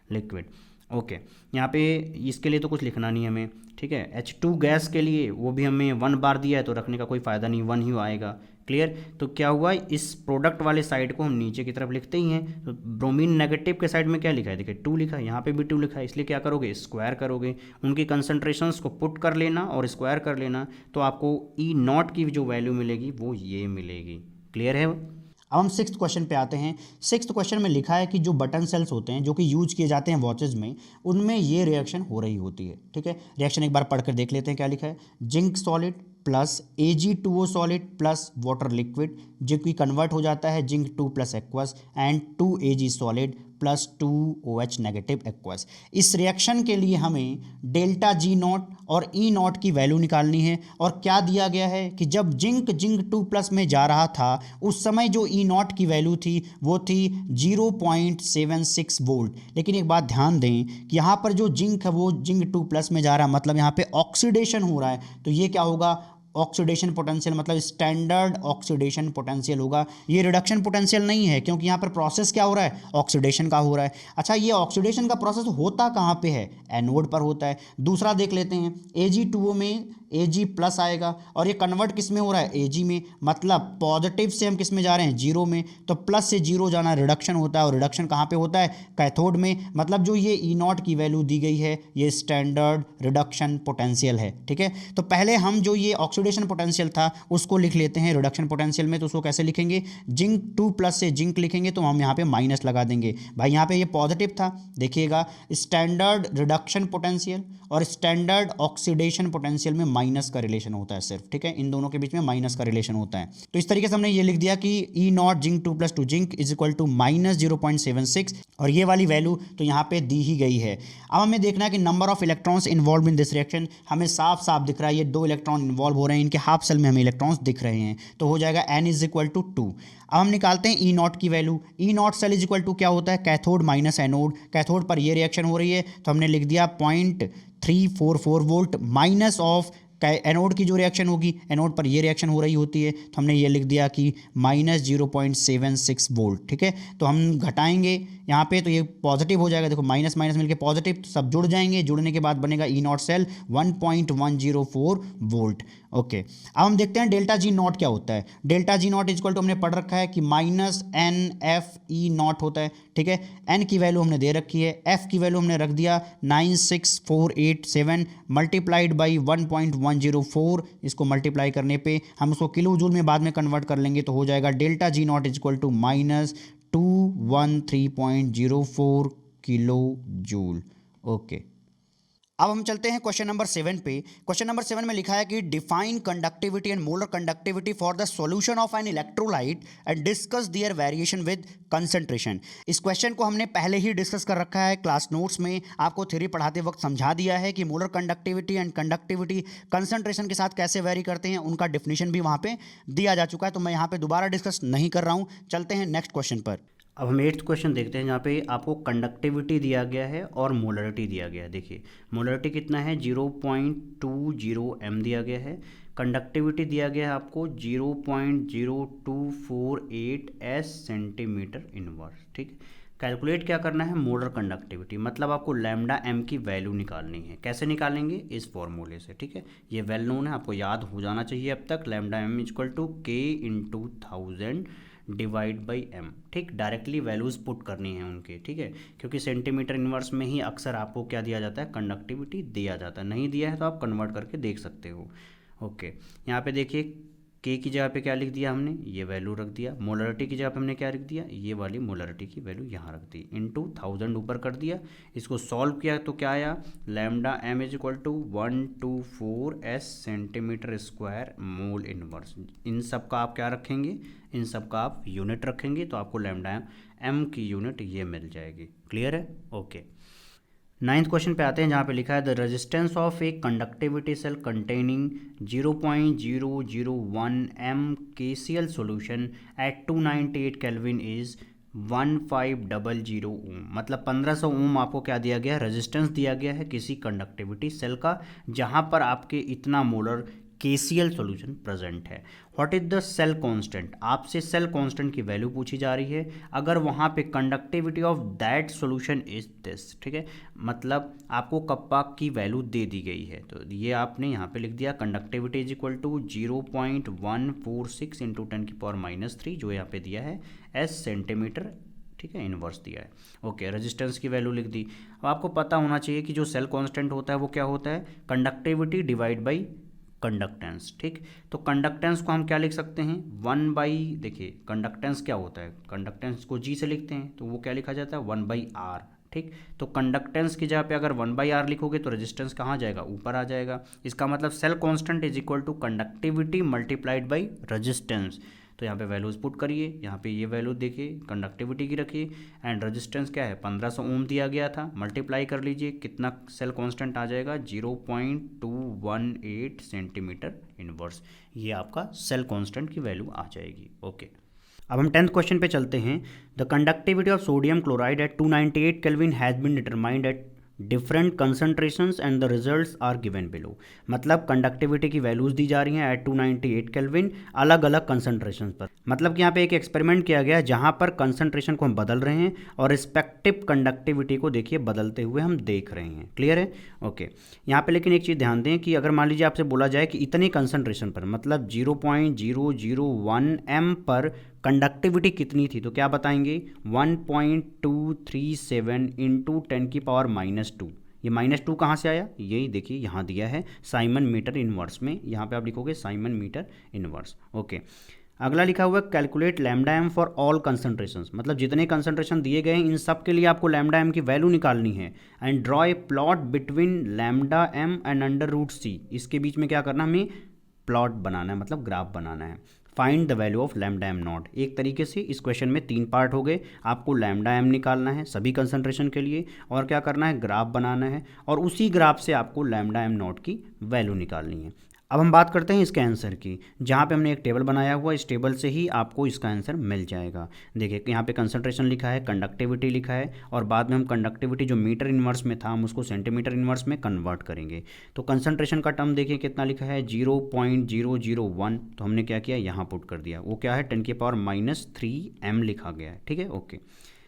लिक्विड। ओके, यहाँ पे इसके लिए तो कुछ लिखना नहीं हमें, ठीक है। H2 गैस के लिए वो भी हमें 1 बार दिया है, तो रखने का कोई फ़ायदा नहीं, 1 ही आएगा, क्लियर। तो क्या हुआ, इस प्रोडक्ट वाले साइड को हम नीचे की तरफ लिखते ही हैं, तो ब्रोमीन नेगेटिव के साइड में क्या लिखा है, देखिए 2 लिखा है, यहाँ पे भी 2 लिखा है, इसलिए क्या करोगे, स्क्वायर करोगे, उनकी कंसंट्रेशंस को पुट कर लेना और स्क्वायर कर लेना, तो आपको ई नॉट की जो वैल्यू मिलेगी वो ये मिलेगी, क्लियर है। अब हम 6th क्वेश्चन पे आते हैं। 6th क्वेश्चन में लिखा है कि जो बटन सेल्स होते हैं जो कि यूज किए जाते हैं वॉचेज में, उनमें ये रिएक्शन हो रही होती है, ठीक है। रिएक्शन एक बार पढ़कर देख लेते हैं क्या लिखा है। Zinc solid plus Ag2O solid plus water liquid, जो कि कन्वर्ट हो जाता है zinc 2 plus aqueous and 2Ag solid plus 2OH negative aqueous. इस रिएक्शन के लिए हमें डेल्टा G0 और E0 की वैल्यू निकालनी है। और क्या दिया गया है कि जब जिंक 2 प्लस में जा रहा था उस समय जो E0 की वैल्यू थी वो थी 0.76 वोल्ट। लेकिन एक बात ध्यान दें कि यहाँ पर जो जिंक है वो जिंक 2 प्लस में जा रहा है, मतलब यहाँ पे ऑक्सीडेशन हो रहा है, तो ये क्या होगा, ऑक्सीडेशन पोटेंशियल, मतलब स्टैंडर्ड ऑक्सीडेशन पोटेंशियल होगा। ये रिडक्शन पोटेंशियल नहीं है, क्योंकि यहाँ पर प्रोसेस क्या हो रहा है, ऑक्सीडेशन का हो रहा है। अच्छा, ये ऑक्सीडेशन का प्रोसेस होता कहाँ पे है, एनोड पर होता है। दूसरा देख लेते हैं, Ag2O में Ag प्लस आएगा और ये कन्वर्ट किस में हो रहा है, Ag में, मतलब पॉजिटिव से हम किस में जा रहे हैं, 0 में, तो प्लस से 0 जाना रिडक्शन होता है, और रिडक्शन कहाँ पे होता है, कैथोड में। मतलब जो ये E0 की वैल्यू दी गई है ये स्टैंडर्ड रिडक्शन पोटेंशियल है, ठीक है। तो पहले हम जो ये ऑक्सीडेशन ऑक्सीडेशन पोटेंशियल था उसको लिख लेते हैं रिडक्शन पोटेंशियल में। तो उसको कैसे लिखेंगे, जिंक 2 प्लस से जिंक लिखेंगे तो हम यहाँ पे माइनस लगा देंगे। भाई यहाँ पे ये पॉजिटिव था, देखिएगा स्टैंडर्ड रिडक्शन पोटेंशियल और स्टैंडर्ड ऑक्सीडेशन पोटेंशियल में माइनस का रिलेशन होता है सिर्फ, ठीक है, इन दोनों के बीच में माइनस का रिलेशन होता है। तो इस तरीके से हमने ये लिख दिया कि E naught zinc 2 plus 2 zinc is equal to minus 0.76 और ये वाली वैल्यू तो यहाँ पे दी ही गई है। अब हमें देखना है कि number of electrons involve in this reaction, हमें साफ साफ दिख रहा है ये 2 इलेक्ट्रॉन इन्वॉल्व हो रहे हैं, इनके हाफ सेल में हमें इलेक्ट्रॉन्स दिख रहे हैं, तो हो जाएगा n इज इक्वल टू 2। अब हम निकालते हैं ई नॉट की value. E naught cell is equal to क्या होता है, कैथोड माइनस एनोड। कैथोड पर ये रिएक्शन हो रही है तो हमने लिख दिया 0.344 वोल्ट माइनस ऑफ एनोड की जो रिएक्शन होगी, एनोड पर ये रिएक्शन हो रही होती है तो हमने ये लिख दिया कि माइनस 0.76 वोल्ट, ठीक है। तो हम घटाएंगे यहाँ पे तो ये पॉजिटिव हो जाएगा, देखो माइनस माइनस मिलके पॉजिटिव, तो सब जुड़ जाएंगे, जुड़ने के बाद बनेगा ई नॉट सेल 1.104 वोल्ट। ओके, अब हम देखते हैं डेल्टा जी नॉट क्या होता है। Delta G naught is equal to हमने पढ़ रखा है कि minus n F E naught होता है, ठीक है। एन की वैल्यू हमने दे रखी है, एफ की वैल्यू हमने रख दिया 96487 मल्टीप्लाइड बाई 1.104, इसको मल्टीप्लाई करने पे हम उसको किलो जूल में बाद में कन्वर्ट कर लेंगे तो हो जाएगा delta G naught is equal to minus 213.04 kilojoule. Okay, अब हम चलते हैं क्वेश्चन नंबर 7 पे। क्वेश्चन नंबर 7 में लिखा है कि define conductivity and molar conductivity for the solution of an electrolyte and discuss their variation with concentration. इस क्वेश्चन को हमने पहले ही डिस्कस कर रखा है क्लास नोट्स में, आपको थ्योरी पढ़ाते वक्त समझा दिया है कि molar conductivity and conductivity concentration के साथ कैसे वेरी करते हैं, उनका डिफिनेशन भी वहाँ पे दिया जा चुका है, तो मैं यहाँ पे दोबारा डिस्कस नहीं कर रहा हूँ। चलते हैं नेक्स्ट क्वेश्चन पर। अब हम 8th क्वेश्चन देखते हैं, जहाँ पे आपको कंडक्टिविटी दिया गया है और मोलरिटी दिया गया है। देखिए मोलरिटी कितना है, 0.20 m दिया गया है। कंडक्टिविटी दिया गया है आपको 0.0248 s सेंटीमीटर इनवर्स, ठीक। कैलकुलेट क्या करना है, मोलर कंडक्टिविटी, मतलब आपको लैम्डा m की वैल्यू निकालनी है। कैसे निकालेंगे, इस फॉर्मूले से, ठीक है। ये वेल नोन है, आपको याद हो जाना चाहिए अब तक। Lambda m equal to k into 1000 divide by m, ठीक। डायरेक्टली वैल्यूज़ पुट करनी है उनके, ठीक है, क्योंकि सेंटीमीटर इनवर्स में ही अक्सर आपको क्या दिया जाता है, कंडक्टिविटी दिया जाता है। नहीं दिया है तो आप कन्वर्ट करके देख सकते हो। ओके, यहाँ पे देखिए k की जगह पे क्या लिख दिया हमने, ये वैल्यू रख दिया। मोलरिटी की जगह पे हमने क्या रख दिया, ये वाली मोलरिटी की वैल्यू यहाँ रख दी, इनटू 1000 ऊपर कर दिया। इसको सॉल्व किया तो क्या आया, lambda m is equal to 124 s centimetre square mole inverse. इन सब का आप क्या रखेंगे, इन सब का आप यूनिट रखेंगे तो आपको लैम्डा m की यूनिट ये मिल जाएगी। क्लियर है, ओके। 9th क्वेश्चन पे आते हैं, जहाँ पे लिखा है the resistance of a conductivity cell containing 0.001 m KCl solution at 298 kelvin is 1500 ohm, मतलब 1500 ओम आपको क्या दिया गया है, रेजिस्टेंस दिया गया है किसी कंडक्टिविटी सेल का, जहाँ पर आपके इतना मोलर KCl सॉल्यूशन प्रेजेंट है। What is the cell constant, आपसे सेल कांस्टेंट की वैल्यू पूछी जा रही है अगर वहाँ पे conductivity of that solution is this, ठीक है, मतलब आपको कप्पा की वैल्यू दे दी गई है तो ये आपने यहाँ पे लिख दिया conductivity is equal to 0.146 into 10⁻³ जो यहाँ पे दिया है s सेंटीमीटर, ठीक है, इनवर्स दिया है। ओके, रेजिस्टेंस की वैल्यू लिख दी। अब आपको पता होना चाहिए कि जो सेल कांस्टेंट होता है वो क्या होता है, कंडक्टिविटी डिवाइड बाई कंडक्टेंस, ठीक। तो कंडक्टेंस को हम क्या लिख सकते हैं, 1/, देखिए कंडक्टेंस क्या होता है, कंडक्टेंस को जी से लिखते हैं तो वो क्या लिखा जाता है, 1/r, ठीक। तो कंडक्टेंस की जगह पे अगर 1/r लिखोगे तो रेजिस्टेंस कहाँ जाएगा, ऊपर आ जाएगा। इसका मतलब cell constant is equal to conductivity multiplied by resistance. तो यहाँ पे वैल्यूज़ पुट करिए, यहाँ पे ये वैल्यू देखिए कंडक्टिविटी की रखिए एंड रेजिस्टेंस क्या है 1500 ओम दिया गया था, मल्टीप्लाई कर लीजिए, कितना सेल कांस्टेंट आ जाएगा 0.218 सेंटीमीटर इनवर्स, ये आपका सेल कांस्टेंट की वैल्यू आ जाएगी। ओके, अब हम 10th क्वेश्चन पे चलते हैं। The conductivity of sodium chloride at 298 kelvin has been determined at different concentrations and the results are given below, मतलब कंडक्टिविटी की वैल्यूज़ दी जा रही हैं एट 298 केल्विन अलग अलग कंसंट्रेशन पर। मतलब कि यहाँ पे एक एक्सपेरिमेंट किया गया है जहाँ पर कंसंट्रेशन को हम बदल रहे हैं और रिस्पेक्टिव कंडक्टिविटी को देखिए बदलते हुए हम देख रहे हैं। क्लियर है, ओके। यहाँ पे लेकिन एक चीज़ ध्यान दें कि अगर मान लीजिए आपसे बोला जाए कि इतनी कंसंट्रेशन पर, मतलब 0.001 m पर कंडक्टिविटी कितनी थी, तो क्या बताएंगे 1.237 इंटू 10⁻², ये -2 कहाँ से आया, यही देखिए यहाँ दिया है साइमन मीटर इनवर्स में, यहाँ पे आप लिखोगे साइमन मीटर इनवर्स। ओके, अगला लिखा हुआ है calculate lambda m for all concentrations, मतलब जितने कंसंट्रेशन दिए गए हैं इन सब के लिए आपको लैम्डा एम की वैल्यू निकालनी है। And draw a plot between lambda m and √c, इसके बीच में क्या करना, हमें प्लॉट बनाना है, मतलब ग्राफ बनाना है। Find the value of lambda m not, एक तरीके से इस क्वेश्चन में 3 पार्ट हो गए। आपको लैम्डा एम निकालना है सभी कंसंट्रेशन के लिए, और क्या करना है, ग्राफ बनाना है, और उसी ग्राफ से आपको लैम्डा एम नॉट की वैल्यू निकालनी है। अब हम बात करते हैं इसके आंसर की, जहाँ पे हमने एक टेबल बनाया हुआ, इस टेबल से ही आपको इसका आंसर मिल जाएगा। देखिए यहाँ पे कंसंट्रेशन लिखा है, कंडक्टिविटी लिखा है, और बाद में हम कंडक्टिविटी जो मीटर इनवर्स में था हम उसको सेंटीमीटर इनवर्स में कन्वर्ट करेंगे। तो कंसंट्रेशन का टर्म देखिए कितना लिखा है, 0.001, तो हमने क्या किया, यहाँ पुट कर दिया, वो क्या है 10⁻³ m लिखा गया है। ठीक है, ओके।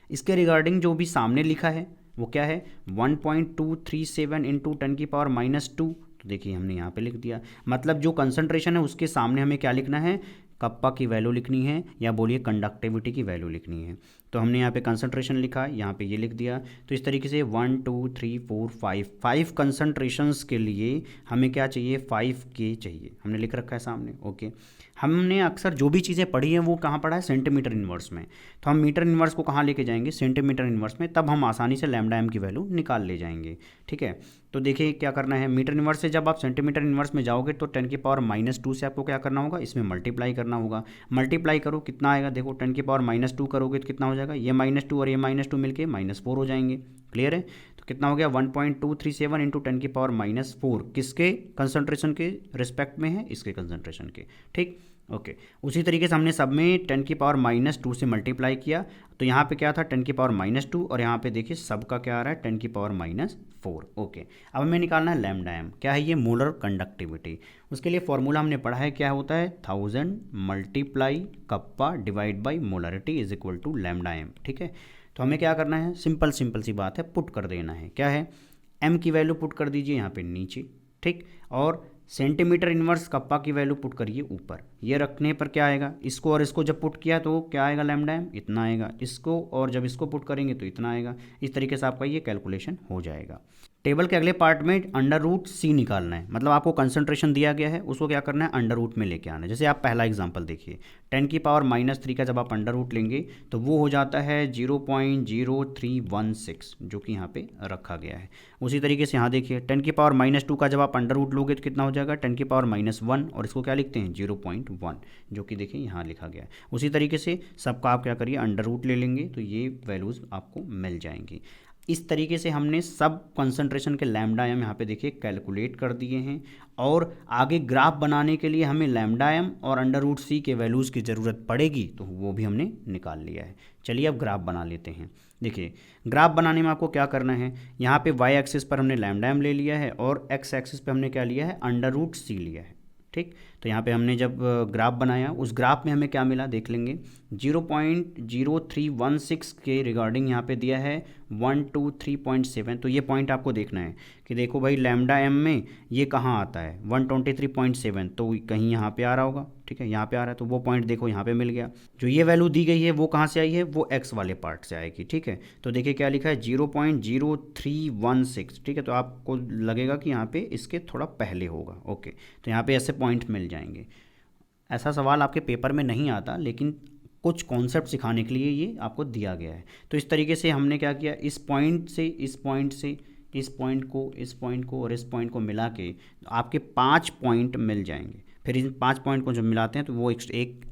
इसके रिगार्डिंग जो भी सामने लिखा है वो क्या है, 1.237 इंटू 10⁻²। तो देखिए हमने यहाँ पे लिख दिया, मतलब जो कंसंट्रेशन है उसके सामने हमें क्या लिखना है, कप्पा की वैल्यू लिखनी है, या बोलिए कंडक्टिविटी की वैल्यू लिखनी है। तो हमने यहाँ पे कंसंट्रेशन लिखा, यहाँ पे ये लिख दिया। तो इस तरीके से 1 2 3 4 5 कंसंट्रेशंस के लिए हमें क्या चाहिए, 5K चाहिए, हमने लिख रखा है सामने। ओके, हमने अक्सर जो भी चीज़ें पढ़ी हैं वो कहाँ पढ़ा है, सेंटीमीटर इन्वर्स में। तो हम मीटर इन्वर्स को कहाँ लेके जाएंगे, सेंटीमीटर इन्वर्स में, तब हम आसानी से लैम्डा एम की वैल्यू निकाल ले जाएंगे। ठीक है, तो देखिए क्या करना है, मीटर इन्वर्स से जब आप सेंटीमीटर इन्वर्स में जाओगे तो 10⁻² से आपको क्या करना होगा, इसमें मल्टीप्लाई करना होगा। मल्टीप्लाई करो कितना आएगा, देखो 10⁻² करोगे तो कितना हो जाएगा, ये -2 और ये -2 मिलके -4 हो जाएंगे। क्लियर है, तो कितना हो गया, 1.237 इंटू 10⁻⁴, किसके कंसंट्रेशन के रिस्पेक्ट में है, इसके कंसंट्रेशन के। ठीक, ओके। उसी तरीके से हमने सब में 10⁻² से मल्टीप्लाई किया, तो यहाँ पे क्या था 10⁻², और यहाँ पे देखिए सबका क्या आ रहा है 10⁻⁴। ओके, अब हमें निकालना है लैम्डा एम, क्या है ये, मोलर कंडक्टिविटी। उसके लिए फॉर्मूला हमने पढ़ा है, क्या होता है, 1000 multiply kappa divide by molarity is equal to lambda m. ठीक है, तो हमें क्या करना है, सिंपल सी बात है, पुट कर देना है, क्या है, एम की वैल्यू पुट कर दीजिए यहाँ पे नीचे। ठीक, और सेंटीमीटर इन्वर्स कप्पा की वैल्यू पुट करिए ऊपर। ये रखने पर क्या आएगा, इसको और इसको जब पुट किया तो क्या आएगा, लैम्डा एम इतना आएगा, इसको और जब इसको पुट करेंगे तो इतना आएगा। इस तरीके से आपका ये कैलकुलेशन हो जाएगा। टेबल के अगले पार्ट में √c निकालना है, मतलब आपको कंसंट्रेशन दिया गया है उसको क्या करना है, अंडर रूट में लेके आना है। जैसे आप पहला एग्जांपल देखिए, 10⁻³ का जब आप अंडर रूट लेंगे तो वो हो जाता है 0.0316, जो कि यहाँ पे रखा गया है। उसी तरीके से यहाँ देखिए 10⁻² का जब आप अंडर रूट लोगे तो कितना हो जाएगा, 10⁻⁻1, और इसको क्या लिखते हैं 0.1, जो कि देखिए यहाँ लिखा गया है। उसी तरीके से सबका आप क्या करिए, अंडर रूट ले लेंगे तो ये वैल्यूज़ आपको मिल जाएंगी। इस तरीके से हमने सब कंसंट्रेशन के लैम्डा एम यहाँ पे देखिए कैलकुलेट कर दिए हैं, और आगे ग्राफ बनाने के लिए हमें लैम्डा एम और अंडर रूट के वैल्यूज़ की ज़रूरत पड़ेगी, तो वो भी हमने निकाल लिया है। चलिए अब ग्राफ बना लेते हैं। देखिए ग्राफ बनाने में आपको क्या करना है, यहाँ पे वाई एक्सिस पर हमने लैम्डा एम ले लिया है, और एक्स एक्सिस पर हमने क्या लिया है, अंडर रूट लिया है। ठीक, तो यहाँ पे हमने जब ग्राफ बनाया उस ग्राफ में हमें क्या मिला देख लेंगे, 0.0316 के रिगार्डिंग यहाँ पे दिया है 123.7। तो ये पॉइंट आपको देखना है कि देखो भाई लैम्डा एम में ये कहाँ आता है 123.7, तो कहीं यहाँ पे आ रहा होगा। ठीक है, यहाँ पे आ रहा है, तो वो पॉइंट देखो यहाँ पे मिल गया। जो ये वैल्यू दी गई है वो कहाँ से आई है, वो एक्स वाले पार्ट से आएगी। ठीक है, तो देखिए क्या लिखा है 0.0316। ठीक है, तो आपको लगेगा कि यहाँ पे इसके थोड़ा पहले होगा। ओके, तो यहाँ पे ऐसे पॉइंट मिल जाएंगे। ऐसा सवाल आपके पेपर में नहीं आता, लेकिन कुछ कॉन्सेप्ट सिखाने के लिए ये आपको दिया गया है। तो इस तरीके से हमने क्या किया, इस पॉइंट से इस पॉइंट से इस पॉइंट को, इस पॉइंट को और इस पॉइंट को मिला के आपके 5 पॉइंट मिल जाएंगे। फिर इन 5 पॉइंट को जब मिलाते हैं तो वो एक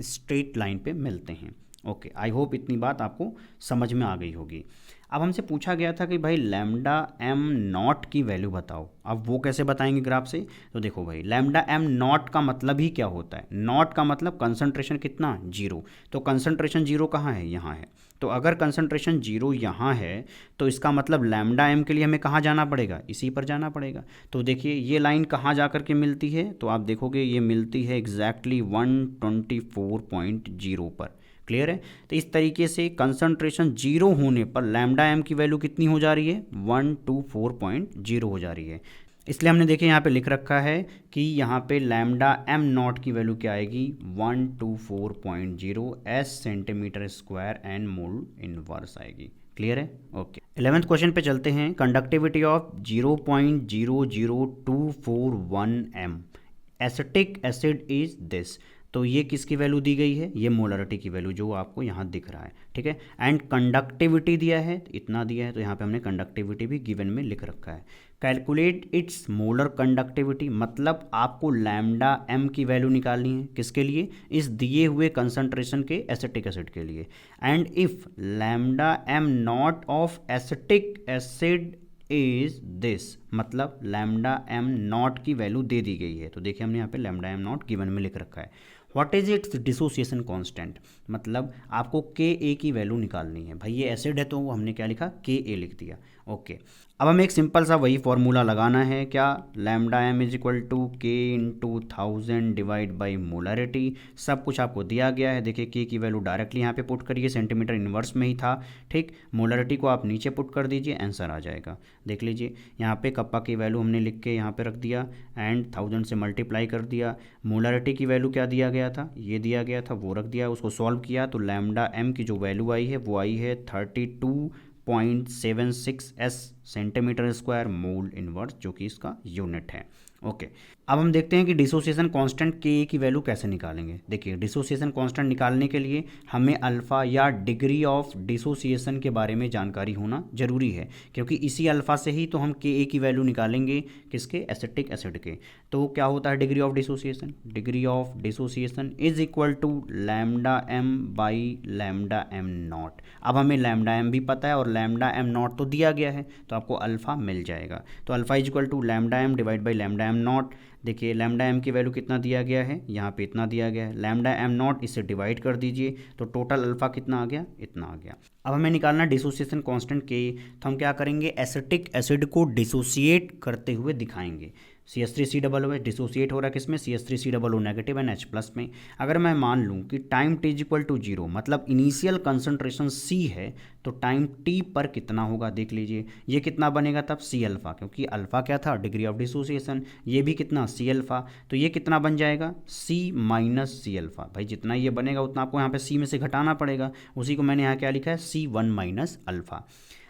स्ट्रेट लाइन पे मिलते हैं। ओके, आई होप इतनी बात आपको समझ में आ गई होगी। अब हमसे पूछा गया था कि भाई लैम्डा एम नॉट की वैल्यू बताओ। अब वो कैसे बताएंगे ग्राफ से, तो देखो भाई लैम्डा एम नॉट का मतलब ही क्या होता है, नॉट का मतलब कंसंट्रेशन कितना, 0। तो कंसंट्रेशन 0 कहाँ है, यहाँ है। तो अगर कंसंट्रेशन 0 यहाँ है तो इसका मतलब लैम्डा एम के लिए हमें कहाँ जाना पड़ेगा, इसी पर जाना पड़ेगा। तो देखिए ये लाइन कहाँ जा कर के मिलती है, तो आप देखोगे ये मिलती है एग्जैक्टली 124.0 पर। क्लियर है, तो इस तरीके से कंसंट्रेशन 0 होने पर लैम्डा एम की वैल्यू कितनी हो जा रही है, 124.0 हो जा रही है। इसलिए हमने देखिए यहाँ पे लिख रखा है कि यहाँ पे लैम्डा एम नॉट की वैल्यू क्या आएगी, 124.0 S centimetre square and mole inverse आएगी। क्लियर है, ओके। 11वें क्वेश्चन पे चलते हैं। Conductivity of 0.00241 m acetic acid is this. तो ये किसकी वैल्यू दी गई है, ये मोलरिटी की वैल्यू जो आपको यहाँ दिख रहा है, ठीक है। एंड कंडक्टिविटी दिया है, इतना दिया है, तो यहाँ पे हमने कंडक्टिविटी भी गिवन में लिख रखा है। कैलकुलेट इट्स मोलर कंडक्टिविटी, मतलब आपको लैम्डा एम की वैल्यू निकालनी है, किसके लिए, इस दिए हुए कंसंट्रेशन के एसिटिक एसिड के लिए। And if lambda m not of acetic acid is this, मतलब लैम्डा एम नॉट की वैल्यू दे दी गई है। तो देखिए हमने यहाँ पे लैम्डा एम नॉट गिवन में लिख रखा है। What is it's dissociation constant, मतलब आपको के ए की वैल्यू निकालनी है। भाई ये एसिड है तो हमने क्या लिखा, के ए लिख दिया, ओके। अब हमें एक सिंपल सा वही फॉर्मूला लगाना है, क्या, lambda m is equal to k into 1000 divide by molarity. सब कुछ आपको दिया गया है, देखिए के की वैल्यू डायरेक्टली यहाँ पे पुट करिए, सेंटीमीटर इनवर्स में ही था, ठीक। मोलरिटी को आप नीचे पुट कर दीजिए, आंसर आ जाएगा। देख लीजिए यहाँ पे कप्पा की वैल्यू हमने लिख के यहाँ पे रख दिया एंड 1000 से मल्टीप्लाई कर दिया। मोलरिटी की वैल्यू क्या दिया गया था, ये दिया गया था, वो रख दिया। उसको सॉल्व किया तो लैम्डा एम की जो वैल्यू आई है वो आई है 32.76 S centimetre square mole inverse, जो कि इसका यूनिट है, ओके। अब हम देखते हैं कि डिसोसिएशन कांस्टेंट के की वैल्यू कैसे निकालेंगे। देखिए डिसोसिएशन कांस्टेंट निकालने के लिए हमें अल्फ़ा या डिग्री ऑफ डिसोसिएशन के बारे में जानकारी होना जरूरी है, क्योंकि इसी अल्फ़ा से ही तो हम के की वैल्यू निकालेंगे, किसके, एसिटिक एसिड के। तो क्या होता है degree of dissociation, degree of dissociation is equal to lambda m by lambda m naught. अब हमें लैम्डा एम भी पता है और लैम्डा एम नॉट तो दिया गया है, तो आपको अल्फ़ा मिल जाएगा। तो alpha is equal to lambda m divide by lambda m naught. देखिए लैम्डा एम की वैल्यू कितना दिया गया है, यहाँ पे इतना दिया गया है, लैम्डा एम नॉट इससे डिवाइड कर दीजिए तो टोटल अल्फ़ा कितना आ गया, इतना आ गया। अब हमें निकालना डिसोसिएशन कांस्टेंट के, तो हम क्या करेंगे, एसिटिक एसिड को डिसोसिएट करते हुए दिखाएंगे। CH3COO डिसोसिएट हो रहा है किसमें, CH3COO negative and H plus में। अगर मैं मान लूँ कि टाइम t इक्वल टू 0, मतलब इनिशियल कंसंट्रेशन C है, तो टाइम t पर कितना होगा, देख लीजिए ये कितना बनेगा तब, C अल्फ़ा, क्योंकि अल्फ़ा क्या था, डिग्री ऑफ डिसोसिएशन, ये भी कितना, C अल्फ़ा, तो ये कितना बन जाएगा, C माइनस C अल्फ़ा। भाई जितना ये बनेगा उतना आपको यहाँ पे C में से घटाना पड़ेगा, उसी को मैंने यहाँ क्या लिखा है, C1 माइनस अल्फ़ा।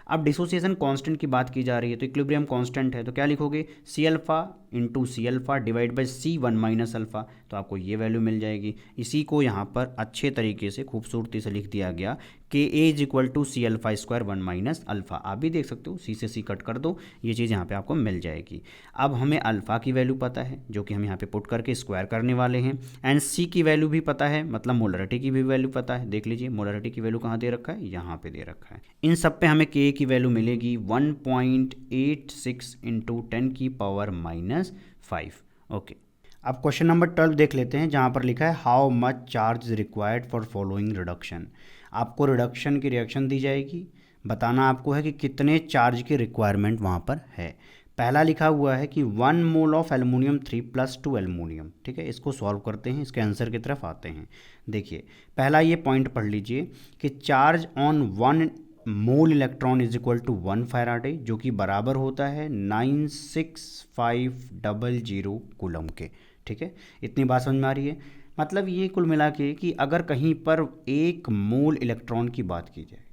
अब डिसोसिएशन कांस्टेंट की बात की जा रही है तो इक्विलिब्रियम कांस्टेंट है, तो क्या लिखोगे, C alpha into C alpha divide by C1 minus alpha, तो आपको ये वैल्यू मिल जाएगी। इसी को यहाँ पर अच्छे तरीके से खूबसूरती से लिख दिया गया कि A is equal to C alpha square 1 minus alpha. आप भी देख सकते हो, C से C कट कर दो, ये चीज़ यहाँ पे आपको मिल जाएगी। अब हमें अल्फ़ा की वैल्यू पता है, जो कि हम यहाँ पे पुट करके स्क्वायर करने वाले हैं, एंड C की वैल्यू भी पता है, मतलब मोलरिटी की भी वैल्यू पता है। देख लीजिए मोलरिटी की वैल्यू कहाँ दे रखा है, यहाँ पे दे रखा है। इन सब पे हमें K की वैल्यू मिलेगी 1.86 इंटू 10 की पावर माइनस 5, ओके। अब क्वेश्चन नंबर 12 देख लेते हैं, जहाँ पर लिखा है how much charge is required for following reduction. आपको रिडक्शन की रिएक्शन दी जाएगी, बताना आपको है कि कितने चार्ज की रिक्वायरमेंट वहाँ पर है। पहला लिखा हुआ है कि 1 मोल ऑफ एल्युमिनियम 3+2 एल्युमिनियम, ठीक है। इसको सॉल्व करते हैं, इसके आंसर की तरफ आते हैं। देखिए पहला ये पॉइंट पढ़ लीजिए कि charge on 1 mole electron is equal to 1 faraday, जो कि बराबर होता है 96500 कूलम के, ठीक है। इतनी बात समझ में आ रही है। मतलब ये कुल मिला के कि अगर कहीं पर 1 मोल इलेक्ट्रॉन की बात की जाए,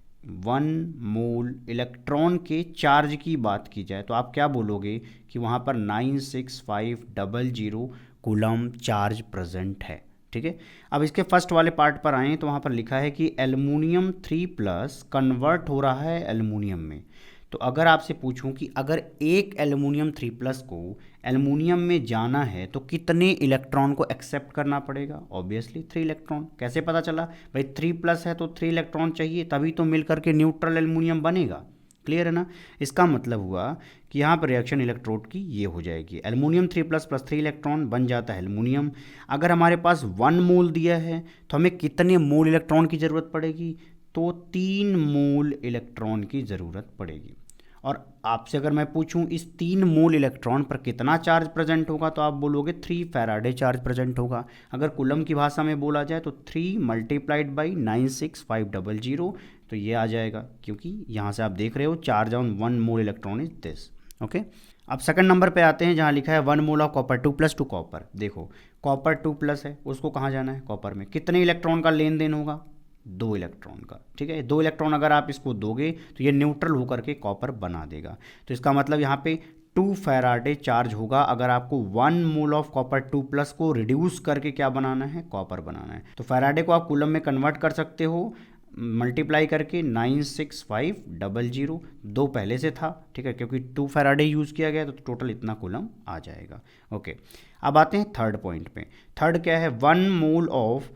1 मोल इलेक्ट्रॉन के चार्ज की बात की जाए, तो आप क्या बोलोगे कि वहाँ पर 96500 कूलम चार्ज प्रेजेंट है, ठीक है। अब इसके फर्स्ट वाले पार्ट पर आएँ तो वहाँ पर लिखा है कि एल्युमिनियम 3+ कन्वर्ट हो रहा है एल्युमिनियम में। तो अगर आपसे पूछूं कि अगर एक एल्युमिनियम 3+ को एल्युमिनियम में जाना है तो कितने इलेक्ट्रॉन को एक्सेप्ट करना पड़ेगा, ऑब्वियसली 3 इलेक्ट्रॉन। कैसे पता चला, भाई 3+ है तो 3 इलेक्ट्रॉन चाहिए, तभी तो मिलकर के न्यूट्रल एल्युमिनियम बनेगा। क्लियर है ना। इसका मतलब हुआ कि यहाँ पर रिएक्शन इलेक्ट्रोड की ये हो जाएगी, एल्युमिनियम 3+ + 3 इलेक्ट्रॉन बन जाता है एल्युमिनियम। अगर हमारे पास 1 मोल दिया है तो हमें कितने मोल इलेक्ट्रॉन की ज़रूरत पड़ेगी, तो 3 मोल इलेक्ट्रॉन की ज़रूरत पड़ेगी। और आपसे अगर मैं पूछूं इस 3 मोल इलेक्ट्रॉन पर कितना चार्ज प्रेजेंट होगा, तो आप बोलोगे 3 फैराडे चार्ज प्रेजेंट होगा। अगर कूलम की भाषा में बोला जाए तो 3 × 96500, तो ये आ जाएगा, क्योंकि यहाँ से आप देख रहे हो charge on 1 mole electron is this, okay. अब सेकंड नंबर पे आते हैं, जहाँ लिखा है 1 mole of copper 2+ to copper. देखो कॉपर 2+ है, उसको कहाँ जाना है, कॉपर में। कितने इलेक्ट्रॉन का लेन देन होगा, 2 इलेक्ट्रॉन का, ठीक है। 2 इलेक्ट्रॉन अगर आप इसको दोगे तो ये न्यूट्रल होकर के कॉपर बना देगा। तो इसका मतलब यहाँ पे 2 फैराडे चार्ज होगा अगर आपको 1 मोल ऑफ कॉपर 2 प्लस को रिड्यूस करके क्या बनाना है, कॉपर बनाना है। तो फैराडे को आप कूलम में कन्वर्ट कर सकते हो मल्टीप्लाई करके 96500, 2 पहले से था, ठीक है, क्योंकि 2 फैराडे यूज़ किया गया तो टोटल इतना कूलम आ जाएगा। ओके, अब आते हैं थर्ड पॉइंट पे। थर्ड क्या है, 1 mole of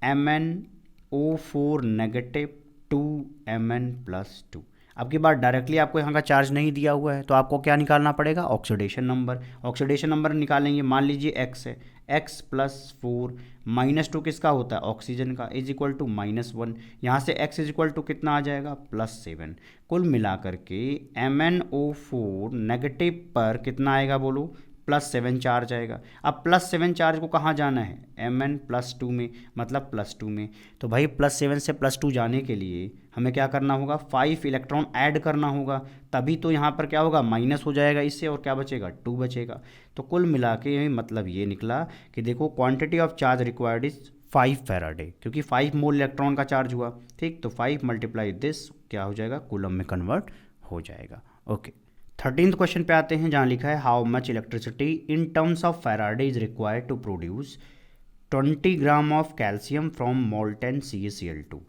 MnO4 negative 2 Mn+2। अब की बार डायरेक्टली आपको यहाँ का चार्ज नहीं दिया हुआ है तो आपको क्या निकालना पड़ेगा, ऑक्सीडेशन नंबर। ऑक्सीडेशन नंबर निकालेंगे, मान लीजिए x है, x+4 -2 किसका होता है, ऑक्सीजन का, इज इक्वल टू -1। यहाँ से x इज इक्वल टू कितना आ जाएगा, +7। कुल मिलाकर के MnO4 नेगेटिव पर कितना आएगा बोलो, +7 चार्ज आएगा। अब +7 चार्ज को कहाँ जाना है, Mn+2 में, मतलब +2 में। तो भाई +7 से +2 जाने के लिए हमें क्या करना होगा, 5 इलेक्ट्रॉन ऐड करना होगा, तभी तो यहाँ पर क्या होगा, माइनस हो जाएगा इससे और क्या बचेगा, 2 बचेगा। तो कुल मिला के मतलब ये निकला कि देखो quantity of charge required is 5 Faraday, क्योंकि 5 मोल इलेक्ट्रॉन का चार्ज हुआ, ठीक। तो 5 × दिस क्या हो जाएगा, कूलम में कन्वर्ट हो जाएगा। ओके, 13th क्वेश्चन पे आते हैं जहाँ लिखा है how much electricity in terms of faraday is required to produce 20 gram of calcium from molten CaCl2।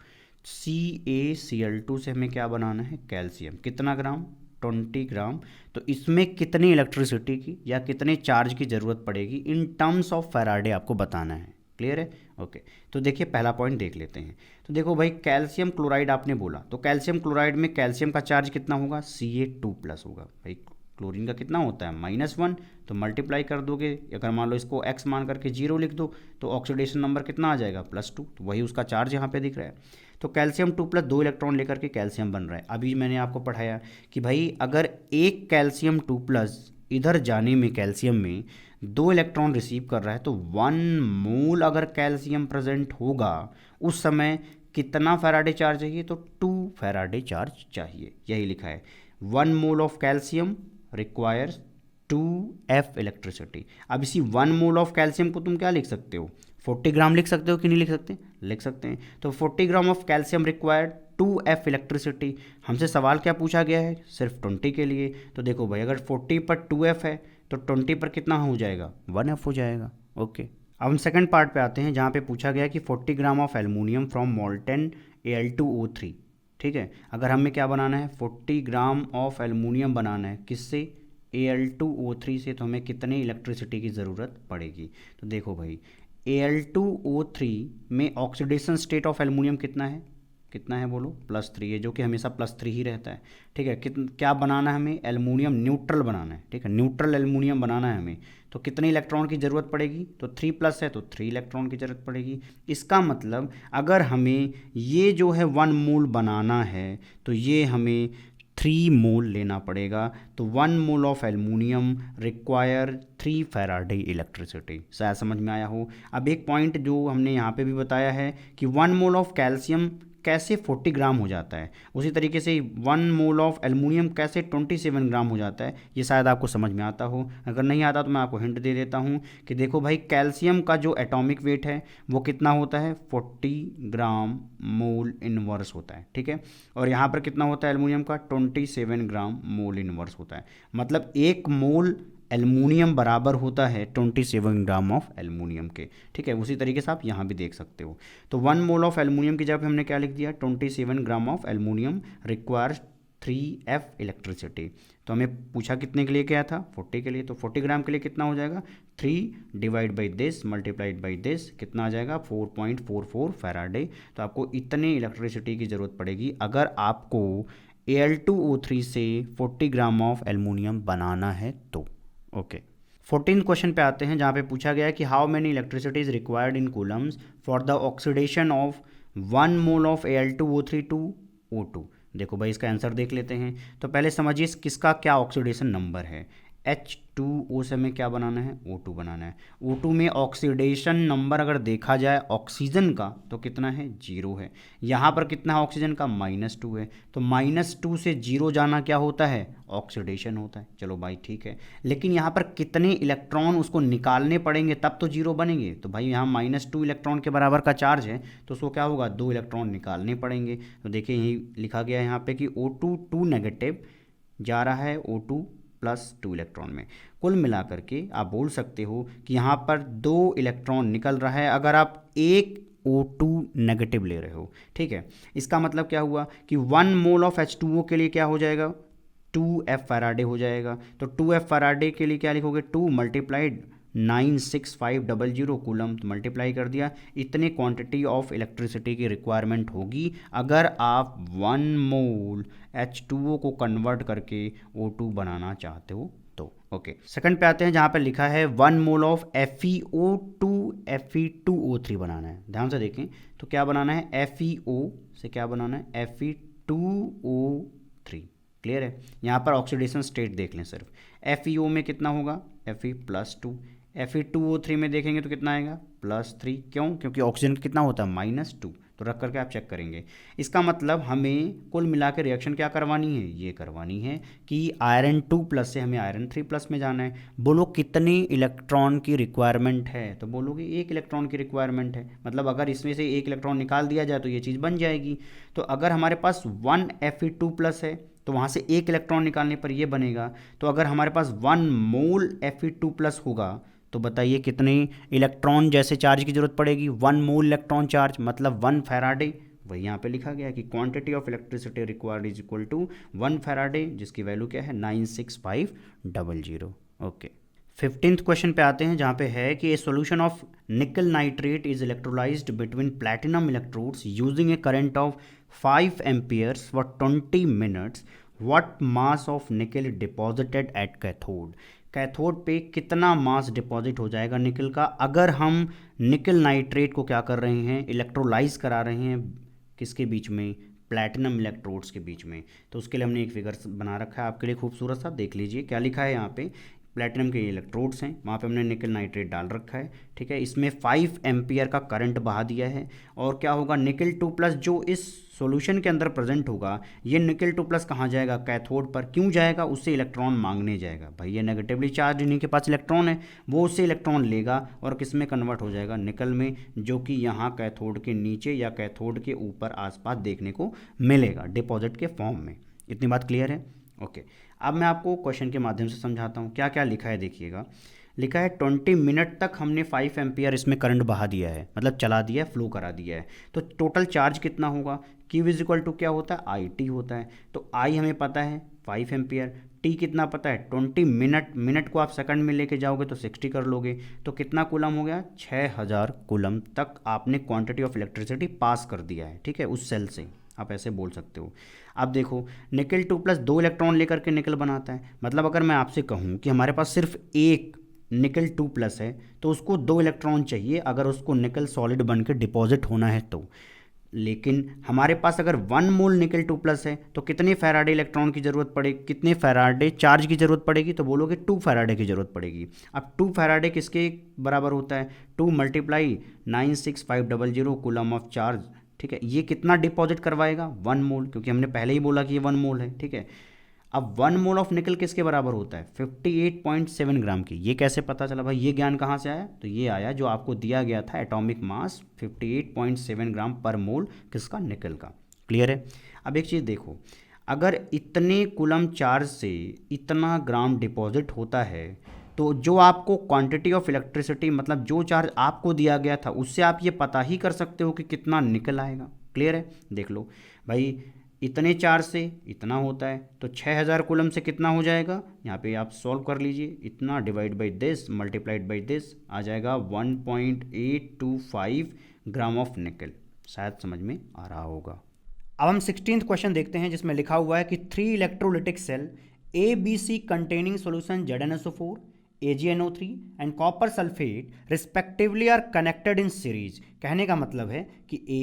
CaCl2 से हमें क्या बनाना है, कैल्शियम, कितना ग्राम, 20 ग्राम। तो इसमें कितनी इलेक्ट्रिसिटी की या कितने चार्ज की ज़रूरत पड़ेगी इन टर्म्स ऑफ फैराडे आपको बताना है। क्लियर है, ओके। तो देखिए पहला पॉइंट देख लेते हैं। तो देखो भाई कैल्शियम क्लोराइड आपने बोला, तो कैल्शियम क्लोराइड में कैल्शियम का चार्ज कितना होगा, Ca2+ होगा। भाई क्लोरीन का कितना होता है, -1, तो मल्टीप्लाई कर दोगे, अगर मान लो इसको x मान करके 0 लिख दो तो ऑक्सीडेशन नंबर कितना आ जाएगा, +2। तो वही उसका चार्ज यहाँ पे दिख रहा है। तो कैल्शियम 2+ 2 इलेक्ट्रॉन लेकर के कैल्शियम बन रहा है। अभी मैंने आपको पढ़ाया कि भाई अगर एक कैल्शियम 2+ इधर जाने में कैल्शियम में 2 इलेक्ट्रॉन रिसीव कर रहा है तो 1 मोल अगर कैल्शियम प्रेजेंट होगा उस समय कितना फैराडे चार्ज चाहिए, तो 2 फैराडे चार्ज चाहिए। यही लिखा है, 1 mole of calcium requires 2F electricity. अब इसी 1 मोल ऑफ कैल्शियम को तुम क्या लिख सकते हो, 40 ग्राम लिख सकते हो कि नहीं लिख सकते, लिख सकते हैं। तो 40 ग्राम of calcium required 2F electricity. हमसे सवाल क्या पूछा गया है, सिर्फ 20 के लिए। तो देखो भाई अगर 40 पर 2F है तो 20 पर कितना हो जाएगा, 1F हो जाएगा। ओके, अब हम सेकंड पार्ट पे आते हैं जहाँ पे पूछा गया कि 40 gram of aluminium from molten Al2O3। ठीक है, अगर हमें क्या बनाना है, 40 ग्राम ऑफ एल्युमिनियम बनाना है, किससे, Al2O3 से। तो हमें कितने इलेक्ट्रिसिटी की ज़रूरत पड़ेगी। तो देखो भाई Al2O3 में ऑक्सीडेशन स्टेट ऑफ एल्युमिनियम कितना है, कितना है बोलो, +3 है, जो कि हमेशा +3 ही रहता है। ठीक है, क्या बनाना है हमें, एल्युमिनियम न्यूट्रल बनाना है। ठीक है, न्यूट्रल एल्युमिनियम बनाना है हमें। तो कितने इलेक्ट्रॉन की ज़रूरत पड़ेगी, तो 3+ है तो 3 इलेक्ट्रॉन की ज़रूरत पड़ेगी। इसका मतलब अगर हमें ये जो है 1 मोल बनाना है तो ये हमें 3 मोल लेना पड़ेगा। तो 1 mole of aluminium require 3 Faraday electricity. शायद समझ में आया हो। अब एक पॉइंट जो हमने यहाँ पे भी बताया है कि 1 मोल ऑफ कैल्शियम कैसे 40 ग्राम हो जाता है, उसी तरीके से 1 मोल ऑफ एल्युमिनियम कैसे 27 ग्राम हो जाता है, ये शायद आपको समझ में आता हो। अगर नहीं आता तो मैं आपको हिंट दे देता हूँ कि देखो भाई कैल्शियम का जो एटॉमिक वेट है वो कितना होता है, 40 ग्राम मोल इनवर्स होता है। ठीक है, और यहाँ पर कितना होता है एल्युमिनियम का, 27 ग्राम मोल इनवर्स होता है। मतलब 1 मोल एल्युमिनियम बराबर होता है 27 ग्राम ऑफ एल्युमिनियम के। ठीक है, उसी तरीके से आप यहाँ भी देख सकते हो। तो 1 मोल ऑफ एल्युमिनियम की जगह हमने क्या लिख दिया, 27 gram of aluminium requires 3F electricity. तो हमें पूछा कितने के लिए क्या था, 40 के लिए। तो 40 ग्राम के लिए कितना हो जाएगा, 3 divide by this multiplied by this, कितना आ जाएगा 4.44 फैराडे। तो आपको इतने इलेक्ट्रिसिटी की ज़रूरत पड़ेगी अगर आपको Al2O3 से 40 ग्राम ऑफ एल्युमिनियम बनाना है तो। ओके, 14th क्वेश्चन पे आते हैं जहाँ पे पूछा गया है कि how many electricity is required in coulombs for the oxidation of 1 mole of Al2O3 to O2। देखो भाई इसका आंसर देख लेते हैं। तो पहले समझिए किसका क्या ऑक्सीडेशन नंबर है, H2O से हमें क्या बनाना है, O2 बनाना है। O2 में ऑक्सीडेशन नंबर अगर देखा जाए ऑक्सीजन का तो कितना है, 0 है। यहाँ पर कितना है ऑक्सीजन का, -2 है। तो -2 से 0 जाना क्या होता है, ऑक्सीडेशन होता है। चलो भाई ठीक है, लेकिन यहाँ पर कितने इलेक्ट्रॉन उसको निकालने पड़ेंगे तब तो 0 बनेंगे। तो भाई यहाँ -2 इलेक्ट्रॉन के बराबर का चार्ज है तो उसको क्या होगा, 2 इलेक्ट्रॉन निकालने पड़ेंगे। तो देखिए यही लिखा गया है यहाँ पे कि O2 2 नेगेटिव जा रहा है O2 प्लस 2 इलेक्ट्रॉन में। कुल मिलाकर के आप बोल सकते हो कि यहाँ पर 2 इलेक्ट्रॉन निकल रहा है अगर आप एक O2 नेगेटिव ले रहे हो, ठीक है। इसका मतलब क्या हुआ कि 1 मोल ऑफ H2O के लिए क्या हो जाएगा, 2F फैराडे हो जाएगा। तो 2F फैराडे के लिए क्या लिखोगे, 2 मल्टीप्लाइड 96500 कूलम, तो मल्टीप्लाई कर दिया। इतने क्वांटिटी ऑफ इलेक्ट्रिसिटी की रिक्वायरमेंट होगी अगर आप 1 मोल H2O को कन्वर्ट करके O2 बनाना चाहते हो तो। ओके, सेकंड पे आते हैं जहाँ पे लिखा है 1 मोल ऑफ FeO2 Fe2O3 बनाना है। ध्यान से देखें तो क्या बनाना है, FeO से क्या बनाना है, Fe2O3। क्लियर है। यहाँ पर ऑक्सीडेशन स्टेट देख लें सिर्फ, FeO में कितना होगा, Fe+2, Fe2O3 में देखेंगे तो कितना आएगा, +3। क्यों, क्योंकि ऑक्सीजन कितना होता है, -2। तो रख करके आप चेक करेंगे। इसका मतलब हमें कुल मिला के रिएक्शन क्या करवानी है, ये करवानी है कि आयरन 2+ से हमें आयरन 3+ में जाना है। बोलो कितने इलेक्ट्रॉन की रिक्वायरमेंट है, तो बोलोगे 1 इलेक्ट्रॉन की रिक्वायरमेंट है। मतलब अगर इसमें से 1 इलेक्ट्रॉन निकाल दिया जाए तो ये चीज़ बन जाएगी। तो अगर हमारे पास 1 Fe2+ है तो वहाँ से 1 इलेक्ट्रॉन निकालने पर ये बनेगा। तो अगर हमारे पास 1 मोल Fe2+ होगा तो बताइए कितने इलेक्ट्रॉन जैसे चार्ज की जरूरत पड़ेगी, 1 मोल इलेक्ट्रॉन चार्ज मतलब 1 फैराडे। वही यहाँ पे लिखा गया है कि quantity of electricity required is equal to 1 faraday, जिसकी वैल्यू क्या है, 96500। ओके, 15th क्वेश्चन पे आते हैं जहाँ पे है कि ए सोल्यूशन ऑफ निकल nitrate is electrolysed between platinum electrodes using A current of 5 amperes for 20 minutes. What mass of निकल डिपॉजिटेड एट कैथोड। कैथोड पे कितना मास डिपॉजिट हो जाएगा निकल का अगर हम निकल नाइट्रेट को क्या कर रहे हैं, इलेक्ट्रोलाइज करा रहे हैं, किसके बीच में, प्लैटिनम इलेक्ट्रोड्स के बीच में। तो उसके लिए हमने एक फिगर बना रखा है आपके लिए खूबसूरत सा, देख लीजिए क्या लिखा है यहाँ पे। प्लैटिनम के इलेक्ट्रोड्स हैं, वहाँ पे हमने निकल नाइट्रेट डाल रखा है, ठीक है। इसमें 5 एम्पियर का करंट बहा दिया है। और क्या होगा, निकल 2+ जो इस सॉल्यूशन के अंदर प्रेजेंट होगा, ये निकल 2+ कहाँ जाएगा, कैथोड पर। क्यों जाएगा, उससे इलेक्ट्रॉन मांगने जाएगा। भाई ये नेगेटिवली चार्ज, इन्हीं के पास इलेक्ट्रॉन है, वो उससे इलेक्ट्रॉन लेगा और किस में कन्वर्ट हो जाएगा, निकल में, जो कि यहाँ कैथोड के नीचे या कैथोड के ऊपर आसपास देखने को मिलेगा डिपॉजिट के फॉर्म में। इतनी बात क्लियर है। ओके, अब मैं आपको क्वेश्चन के माध्यम से समझाता हूँ क्या क्या लिखा है। देखिएगा, लिखा है 20 मिनट तक हमने 5 एम्पियर इसमें करंट बहा दिया है, मतलब चला दिया है, फ्लो करा दिया है। तो टोटल चार्ज कितना होगा, Q इक्वल टू क्या होता है, IT होता है। तो I हमें पता है 5 एम्पियर, T कितना पता है 20 मिनट, मिनट को आप सेकंड में लेके जाओगे तो 60 कर लोगे, तो कितना कूलम हो गया, 6000 कूलम तक आपने क्वांटिटी ऑफ इलेक्ट्रिसिटी पास कर दिया है, ठीक है, उस सेल से। आप ऐसे बोल सकते हो। अब देखो, निकल 2+ 2 इलेक्ट्रॉन लेकर के निकल बनाता है, मतलब अगर मैं आपसे कहूँ कि हमारे पास सिर्फ एक निकल 2+ है तो उसको 2 इलेक्ट्रॉन चाहिए अगर उसको निकल सॉलिड बन के डिपॉजिट होना है तो। लेकिन हमारे पास अगर 1 मोल निकल 2+ है तो कितने फैराडे इलेक्ट्रॉन की ज़रूरत पड़ेगी, कितने फैराडे चार्ज की ज़रूरत पड़ेगी, तो बोलोगे 2 फैराडे की ज़रूरत पड़ेगी। अब 2 फैराडे किसके बराबर होता है, 2 मल्टीप्लाई 96500 कूलम ऑफ चार्ज, ठीक है। ये कितना डिपॉजिट करवाएगा, 1 मोल, क्योंकि हमने पहले ही बोला कि ये 1 मोल है, ठीक है। अब 1 मोल ऑफ निकल किसके बराबर होता है, 58.7 ग्राम की। ये कैसे पता चला भाई, ये ज्ञान कहाँ से आया, तो ये आया जो आपको दिया गया था, एटॉमिक मास 58.7 ग्राम पर मोल किसका, निकल का। क्लियर है। अब एक चीज़ देखो, अगर इतने कूलम चार्ज से इतना ग्राम डिपॉजिट होता है तो जो आपको क्वांटिटी ऑफ इलेक्ट्रिसिटी, मतलब जो चार्ज आपको दिया गया था, उससे आप ये पता ही कर सकते हो कि कितना निकल आएगा। क्लियर है। देख लो भाई, इतने चार्ज से इतना होता है तो 6000 कूलम से कितना हो जाएगा, यहाँ पे आप सॉल्व कर लीजिए, इतना divide by this multiplied by this आ जाएगा 1.825 ग्राम ऑफ निकल। शायद समझ में आ रहा होगा। अब हम 16th क्वेश्चन देखते हैं जिसमें लिखा हुआ है कि 3 electrolytic cell ABC containing solution ZnSO4, AgNO3 and copper sulphate respectively are connected in series. कहने का मतलब है कि A,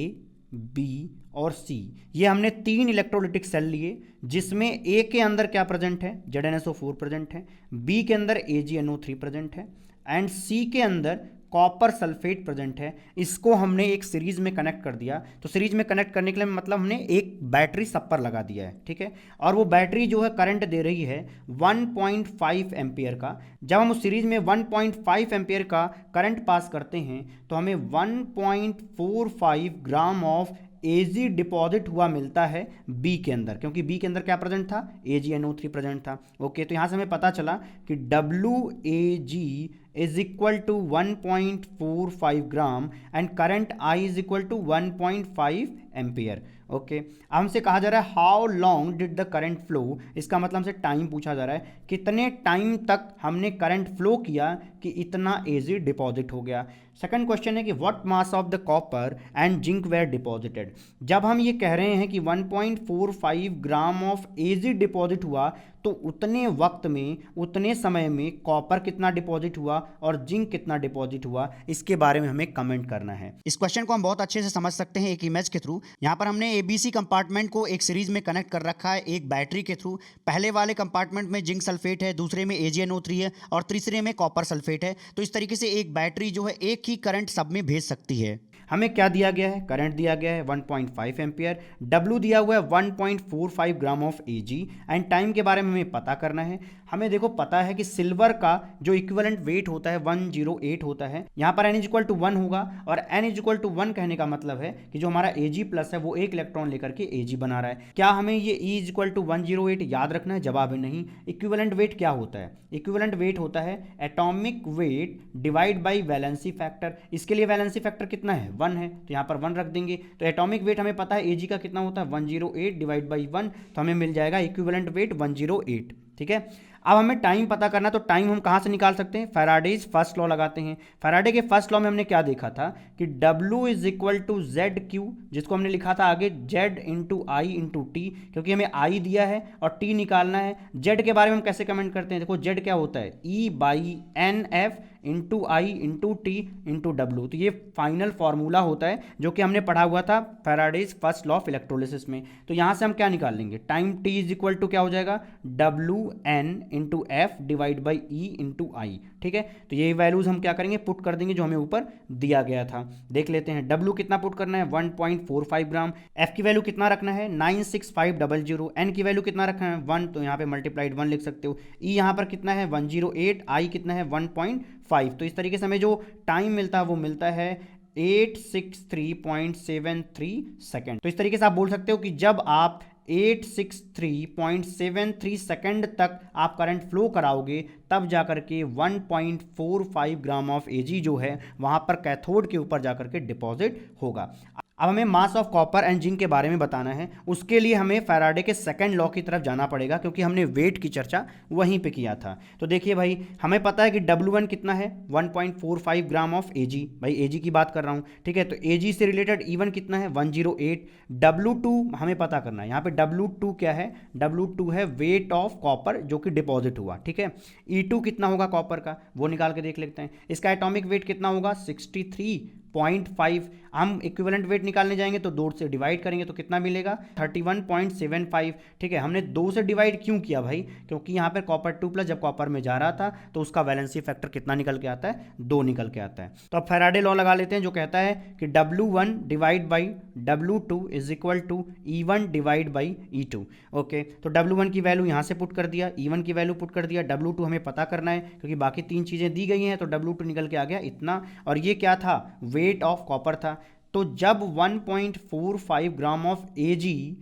बी और सी, ये हमने 3 इलेक्ट्रोलिटिक सेल लिए, जिसमें ए के अंदर क्या प्रेजेंट है, ZnSO4 प्रेजेंट है, बी के अंदर AgNO3 प्रेजेंट है एंड सी के अंदर कॉपर सल्फेट प्रेजेंट है। इसको हमने एक सीरीज में कनेक्ट कर दिया। तो सीरीज में कनेक्ट करने के लिए मतलब हमने एक बैटरी सब पर लगा दिया है, ठीक है। और वो बैटरी जो है करंट दे रही है 1.5 एम्पियर का। जब हम उस सीरीज में 1.5 एम्पियर का करंट पास करते हैं तो हमें 1.45 ग्राम ऑफ Ag डिपॉजिट हुआ मिलता है बी के अंदर, क्योंकि बी के अंदर क्या प्रेजेंट था, AgNO3 प्रेजेंट था। ओके, तो यहां से हमें पता चला कि WAG is equal to 1.45 gram and current I is equal to 1.5 ampere. Okay, अब हमसे कहा जा रहा है how long did the current flow, इसका मतलब हमसे टाइम पूछा जा रहा है, कितने टाइम तक हमने करंट फ्लो किया कि इतना Ag डिपॉजिट हो गया। सेकंड क्वेश्चन है कि what mass of the copper and zinc were deposited. जब हम ये कह रहे हैं कि 1.45 ग्राम ऑफ Ag डिपॉजिट हुआ तो उतने वक्त में, उतने समय में कॉपर कितना डिपॉजिट हुआ और जिंक कितना डिपॉजिट हुआ, इसके बारे में हमें कमेंट करना है। इस क्वेश्चन को हम बहुत अच्छे से समझ सकते हैं एक इमेज के थ्रू। यहाँ पर हमने ABC कंपार्टमेंट को एक सीरीज में कनेक्ट कर रखा है एक बैटरी के थ्रू। पहले वाले कंपार्टमेंट में जिंक सल्फेट है, दूसरे में AgNO3 है और तीसरे में कॉपर सल्फेट है। तो इस तरीके से एक बैटरी जो है एक ही करंट सब में भेज सकती है। हमें क्या दिया गया है, करंट दिया गया है 1.5 एम्पियर, W दिया हुआ है 1.45 gram of Ag and time के बारे में हमें पता करना है। हमें देखो पता है कि सिल्वर का जो इक्विवेलेंट वेट होता है 108 होता है। यहाँ पर N इक्वल टू 1 होगा और N इक्वल टू 1 कहने का मतलब है कि जो हमारा Ag प्लस है वो एक इलेक्ट्रॉन लेकर के Ag बना रहा है। क्या हमें ये E इक्वल टू 108 याद रखना है? जवाब है नहीं। इक्विवेलेंट वेट क्या होता है? इक्विवेलेंट वेट होता है atomic weight divide by valency factor. इसके लिए वैलेंसी फैक्टर कितना है, 1 है, तो यहाँ पर 1 रख देंगे। तो एटॉमिक वेट हमें पता है Ag का कितना होता है 108 डिवाइड बाई 1, तो हमें मिल जाएगा इक्विवेलेंट वेट 108। ठीक है, अब हमें टाइम पता करना, तो टाइम हम कहाँ से निकाल सकते हैं, फैराडेज फर्स्ट लॉ लगाते हैं। फैराडे के फर्स्ट लॉ में हमने क्या देखा था कि W is equal to Z Q, जिसको हमने लिखा था आगे Z into I into T, क्योंकि हमें I दिया है और T निकालना है। Z के बारे में हम कैसे कमेंट करते हैं, देखो Z क्या होता है E by N F into I into T into W. तो ये फाइनल फॉर्मूला होता है जो कि हमने पढ़ा हुआ था Faraday's first law of electrolysis में। तो यहाँ से हम क्या निकाल लेंगे, time T is equal to क्या हो जाएगा WN into F divide by E into I. ठीक है, तो ये वैल्यूज हम क्या करेंगे, पुट कर देंगे जो हमें ऊपर दिया गया था। देख लेते हैं, W कितना पुट करना है 1.45 ग्राम, F की वैल्यू कितना रखना है 96500, N की वैल्यू कितना रखना है 1, तो यहाँ पे मल्टीप्लाइड 1 लिख सकते हो। E यहाँ पर कितना है 108, I कितना है 1.5। तो इस तरीके से हमें जो टाइम मिलता है वो मिलता है 863.73 सेकेंड। तो इस तरीके से आप बोल सकते हो कि जब आप 863.73 सेकेंड तक आप करंट फ्लो कराओगे तब जाकर के 1.45 ग्राम ऑफ Ag जो है वहां पर कैथोड के ऊपर जाकर के डिपॉजिट होगा। अब हमें mass of copper and zinc के बारे में बताना है। उसके लिए हमें फैराडे के सेकंड लॉ की तरफ जाना पड़ेगा, क्योंकि हमने वेट की चर्चा वहीं पे किया था। तो देखिए भाई, हमें पता है कि W1 कितना है 1.45 ग्राम ऑफ Ag, भाई Ag की बात कर रहा हूँ, ठीक है। तो Ag से रिलेटेड E1 कितना है 108। W2 हमें पता करना है, यहाँ पे W2 क्या है, W2 है वेट ऑफ कॉपर जो कि डिपॉजिट हुआ, ठीक है। E2 कितना होगा कॉपर का, वो निकाल के देख लेते हैं। इसका एटॉमिक वेट कितना होगा 63.5। हम इक्विवेलेंट वेट निकालने जाएंगे तो 2 से डिवाइड करेंगे तो कितना मिलेगा 31.75। ठीक है, हमने 2 से डिवाइड क्यों किया भाई, क्योंकि यहाँ पर कॉपर 2 प्लस जब कॉपर में जा रहा था तो उसका वैलेंसी फैक्टर कितना निकल के आता है 2 निकल के आता है। तो अब फैराडे लॉ लगा लेते हैं जो कहता है कि W1 divide by W2 is equal to E1 divide by E2। Okay, तो W1 की वैल्यू यहाँ से पुट कर दिया, E1 की वैल्यू पुट कर दिया, W2 हमें पता करना है क्योंकि बाकी 3 चीज़ें दी गई हैं। तो W2 निकल के आ गया इतना, और ये क्या था वेट ऑफ कॉपर था। तो जब 1.45 ग्राम ऑफ Ag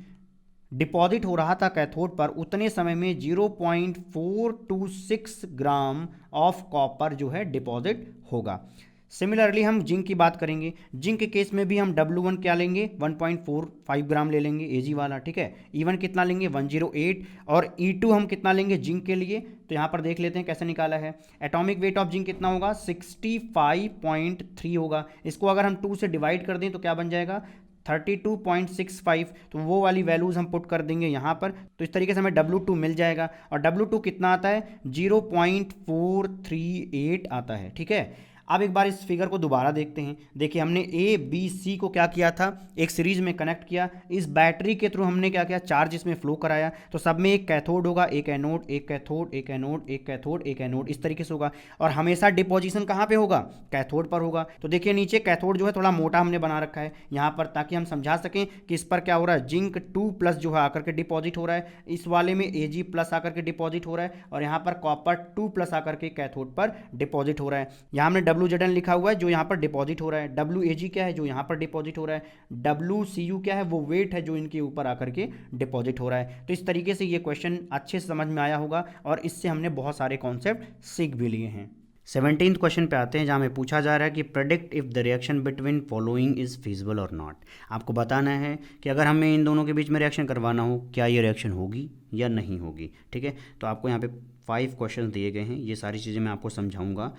डिपॉजिट हो रहा था कैथोड पर, उतने समय में 0.426 ग्राम ऑफ कॉपर जो है डिपॉजिट होगा। सिमिलरली हम जिंक की बात करेंगे। जिंक के केस में भी हम W1 क्या लेंगे 1.45 ग्राम ले लेंगे Ag वाला, ठीक है। E1 कितना लेंगे 108 और E2 हम कितना लेंगे जिंक के लिए, तो यहाँ पर देख लेते हैं कैसे निकाला है। एटॉमिक वेट ऑफ जिंक कितना होगा 65.3 होगा। इसको अगर हम 2 से डिवाइड कर दें तो क्या बन जाएगा 32.65। तो वो वाली वैल्यूज़ हम पुट कर देंगे यहाँ पर। तो इस तरीके से हमें W2 मिल जाएगा, और W2 कितना आता है 0.438 आता है, ठीक है। अब एक बार इस फिगर को दोबारा देखते हैं। देखिए हमने ए बी सी को क्या किया था, एक सीरीज में कनेक्ट किया। इस बैटरी के थ्रू हमने क्या किया, चार्ज इसमें फ्लो कराया। तो सब में एक कैथोड होगा, एक एनोड, एक कैथोड, एक एनोड, एक कैथोड, एक एनोड, इस तरीके से होगा। और हमेशा डिपोजिशन कहाँ पे होगा, कैथोड पर होगा। तो देखिए नीचे कैथोड जो है थोड़ा मोटा हमने बना रखा है यहाँ पर, ताकि हम समझा सकें कि इस पर क्या हो रहा है, जिंक 2+ जो है आकर के डिपॉजिट हो रहा है। इस वाले में Ag+ आकर के डिपॉजिट हो रहा है, और यहाँ पर कॉपर 2+ आकर के कैथोड पर डिपॉजिट हो रहा है। यहाँ हमने WZN लिखा हुआ है जो यहाँ पर डिपॉजिट हो रहा है, WAG क्या है जो यहाँ पर डिपॉजिट हो रहा है, WCU क्या है वो वेट है जो इनके ऊपर आकर के डिपॉजिट हो रहा है। तो इस तरीके से ये क्वेश्चन अच्छे से समझ में आया होगा, और इससे हमने बहुत सारे कॉन्सेप्ट सीख भी लिए हैं। 17th क्वेश्चन पे आते हैं, जहाँ में पूछा जा रहा है कि predict if the reaction between following is feasible और नॉट। आपको बताना है कि अगर हमें इन दोनों के बीच में रिएक्शन करवाना हो, क्या ये रिएक्शन होगी या नहीं होगी। ठीक है, तो आपको यहाँ पे 5 क्वेश्चन दिए गए हैं, ये सारी चीज़ें मैं आपको समझाऊंगा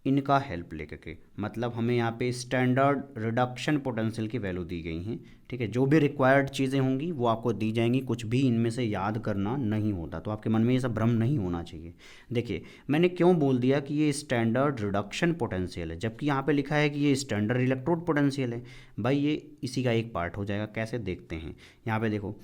इनका हेल्प लेकर के। मतलब हमें यहाँ पे स्टैंडर्ड रिडक्शन पोटेंशियल की वैल्यू दी गई हैं। ठीक है, जो भी रिक्वायर्ड चीज़ें होंगी वो आपको दी जाएंगी, कुछ भी इनमें से याद करना नहीं होता, तो आपके मन में ये सब भ्रम नहीं होना चाहिए। देखिए मैंने क्यों बोल दिया कि ये स्टैंडर्ड रिडक्शन पोटेंशियल है, जबकि यहाँ पे लिखा है कि ये स्टैंडर्ड इलेक्ट्रोड पोटेंशियल है। भाई ये इसी का एक पार्ट हो जाएगा, कैसे देखते हैं। यहाँ पे देखो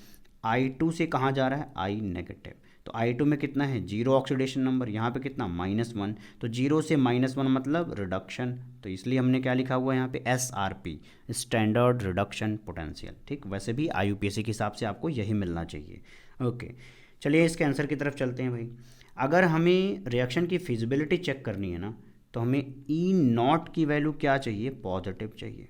I2 से कहाँ जा रहा है, I नेगेटिव। तो I2 में कितना है, 0 ऑक्सीडेशन नंबर, यहाँ पे कितना -1। तो 0 से -1 मतलब रिडक्शन, तो इसलिए हमने क्या लिखा हुआ है यहाँ पे SRP, स्टैंडर्ड रिडक्शन पोटेंशियल। ठीक, वैसे भी IUPAC के हिसाब से आपको यही मिलना चाहिए। ओके, चलिए इसके आंसर की तरफ चलते हैं भाई। अगर हमें रिएक्शन की फिजिबिलिटी चेक करनी है ना, तो हमें E0 की वैल्यू क्या चाहिए, पॉजिटिव चाहिए।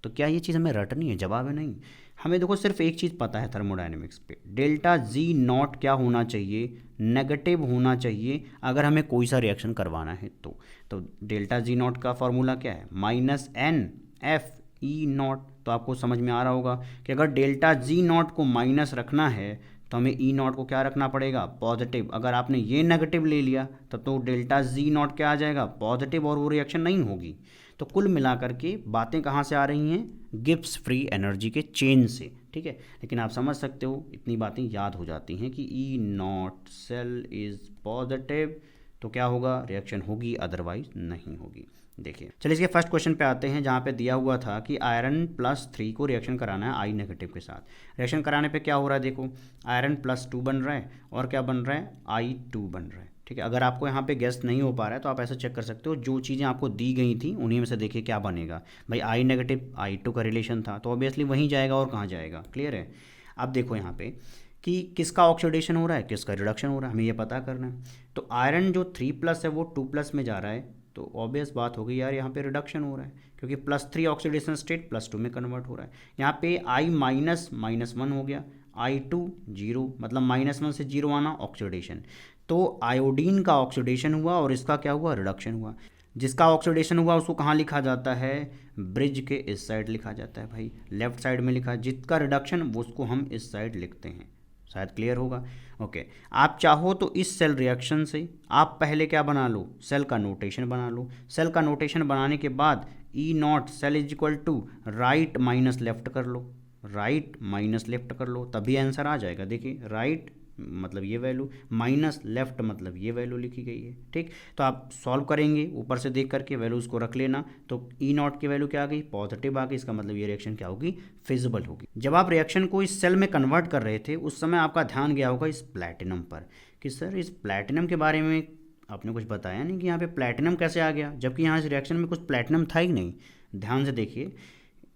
तो क्या ये चीज़ हमें रटनी है, जवाब है नहीं। हमें देखो सिर्फ एक चीज़ पता है थर्मोडायनेमिक्स पे, डेल्टा G0 क्या होना चाहिए, नेगेटिव होना चाहिए अगर हमें कोई सा रिएक्शन करवाना है तो डेल्टा G0 का फॉर्मूला क्या है, -NFE0। तो आपको समझ में आ रहा होगा कि अगर डेल्टा G0 को माइनस रखना है तो हमें E0 को क्या रखना पड़ेगा, पॉजिटिव। अगर आपने ये नेगेटिव ले लिया तब तो डेल्टा G0 क्या आ जाएगा, पॉजिटिव, और वो रिएक्शन नहीं होगी। तो कुल मिलाकर के बातें कहाँ से आ रही हैं, गिब्स फ्री एनर्जी के चेन से। ठीक है, लेकिन आप समझ सकते हो इतनी बातें याद हो जाती हैं कि E0 सेल इज़ पॉजिटिव, तो क्या होगा, रिएक्शन होगी, अदरवाइज नहीं होगी। देखिए चलिए इसके फर्स्ट क्वेश्चन पे आते हैं, जहाँ पे दिया हुआ था कि आयरन +3 को रिएक्शन कराना है I नेगेटिव के साथ। रिएक्शन कराने पे क्या हो रहा है, देखो आयरन +2 बन रहा है और क्या बन रहा है, I2 बन रहा है। ठीक है, अगर आपको यहाँ पे गेस नहीं हो पा रहा है तो आप ऐसा चेक कर सकते हो, जो चीज़ें आपको दी गई थी उन्हीं में से देखिए क्या बनेगा। भाई I नेगेटिव I2 का रिलेशन था, तो ऑब्वियसली वहीं जाएगा, और कहाँ जाएगा, क्लियर है। अब देखो यहाँ पे कि किसका ऑक्सीडेशन हो रहा है, किसका रिडक्शन हो रहा है, हमें ये पता करना है। तो आयरन जो 3+ है वो 2+ में जा रहा है, तो ऑब्वियस बात हो गई यार, यहाँ पे रिडक्शन हो रहा है, क्योंकि +3 ऑक्सीडेशन स्टेट +2 में कन्वर्ट हो रहा है। यहाँ पे I- -1 हो गया, I2 0, मतलब -1 से 0 आना ऑक्सीडेशन। तो आयोडीन का ऑक्सीडेशन हुआ और इसका क्या हुआ, रिडक्शन हुआ। जिसका ऑक्सीडेशन हुआ उसको कहाँ लिखा जाता है, ब्रिज के इस साइड लिखा जाता है भाई, लेफ्ट साइड में लिखा। जिसका रिडक्शन वो उसको हम इस साइड लिखते हैं, शायद क्लियर होगा। ओके, आप चाहो तो इस सेल रिएक्शन से आप पहले क्या बना लो, सेल का नोटेशन बना लो। सेल का नोटेशन बनाने के बाद E0 cell is equal to right minus left कर लो, राइट माइनस लेफ्ट कर लो, तभी आंसर आ जाएगा। देखिए राइट मतलब ये वैल्यू, माइनस लेफ्ट मतलब ये वैल्यू लिखी गई है। ठीक, तो आप सॉल्व करेंगे, ऊपर से देख करके वैल्यूज़ को रख लेना। तो E0 की वैल्यू क्या आ गई, पॉजिटिव आ गई, इसका मतलब ये रिएक्शन क्या होगी, फिजिबल होगी। जब आप रिएक्शन को इस सेल में कन्वर्ट कर रहे थे उस समय आपका ध्यान गया होगा इस प्लैटिनम पर, कि सर इस प्लैटिनम के बारे में आपने कुछ बताया नहीं कि यहाँ पे प्लैटिनम कैसे आ गया, जबकि यहाँ इस रिएक्शन में कुछ प्लैटिनम था ही नहीं। ध्यान से देखिए,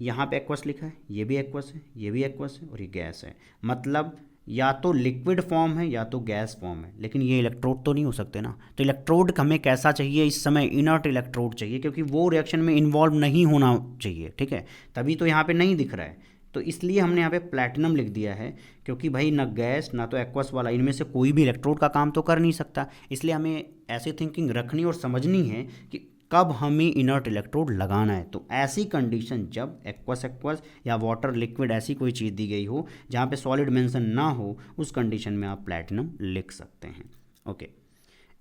यहाँ पे एक्वस लिखा है, ये भी एक्वस है, ये भी एक्वस है, और ये गैस है। मतलब या तो लिक्विड फॉर्म है या तो गैस फॉर्म है, लेकिन ये इलेक्ट्रोड तो नहीं हो सकते ना। तो इलेक्ट्रोड हमें कैसा चाहिए इस समय, इनर्ट इलेक्ट्रोड चाहिए, क्योंकि वो रिएक्शन में इन्वॉल्व नहीं होना चाहिए। ठीक है, तभी तो यहाँ पे नहीं दिख रहा है, तो इसलिए हमने यहाँ पे प्लैटिनम लिख दिया है, क्योंकि भाई ना गैस ना तो एक्वस वाला, इनमें से कोई भी इलेक्ट्रोड का काम तो कर नहीं सकता। इसलिए हमें ऐसी थिंकिंग रखनी और समझनी है कि कब हमें इनर्ट इलेक्ट्रोड लगाना है। तो ऐसी कंडीशन जब एक्वस एक्वस या वाटर लिक्विड ऐसी कोई चीज़ दी गई हो जहाँ पे सॉलिड मेंशन ना हो, उस कंडीशन में आप प्लैटिनम लिख सकते हैं। ओके,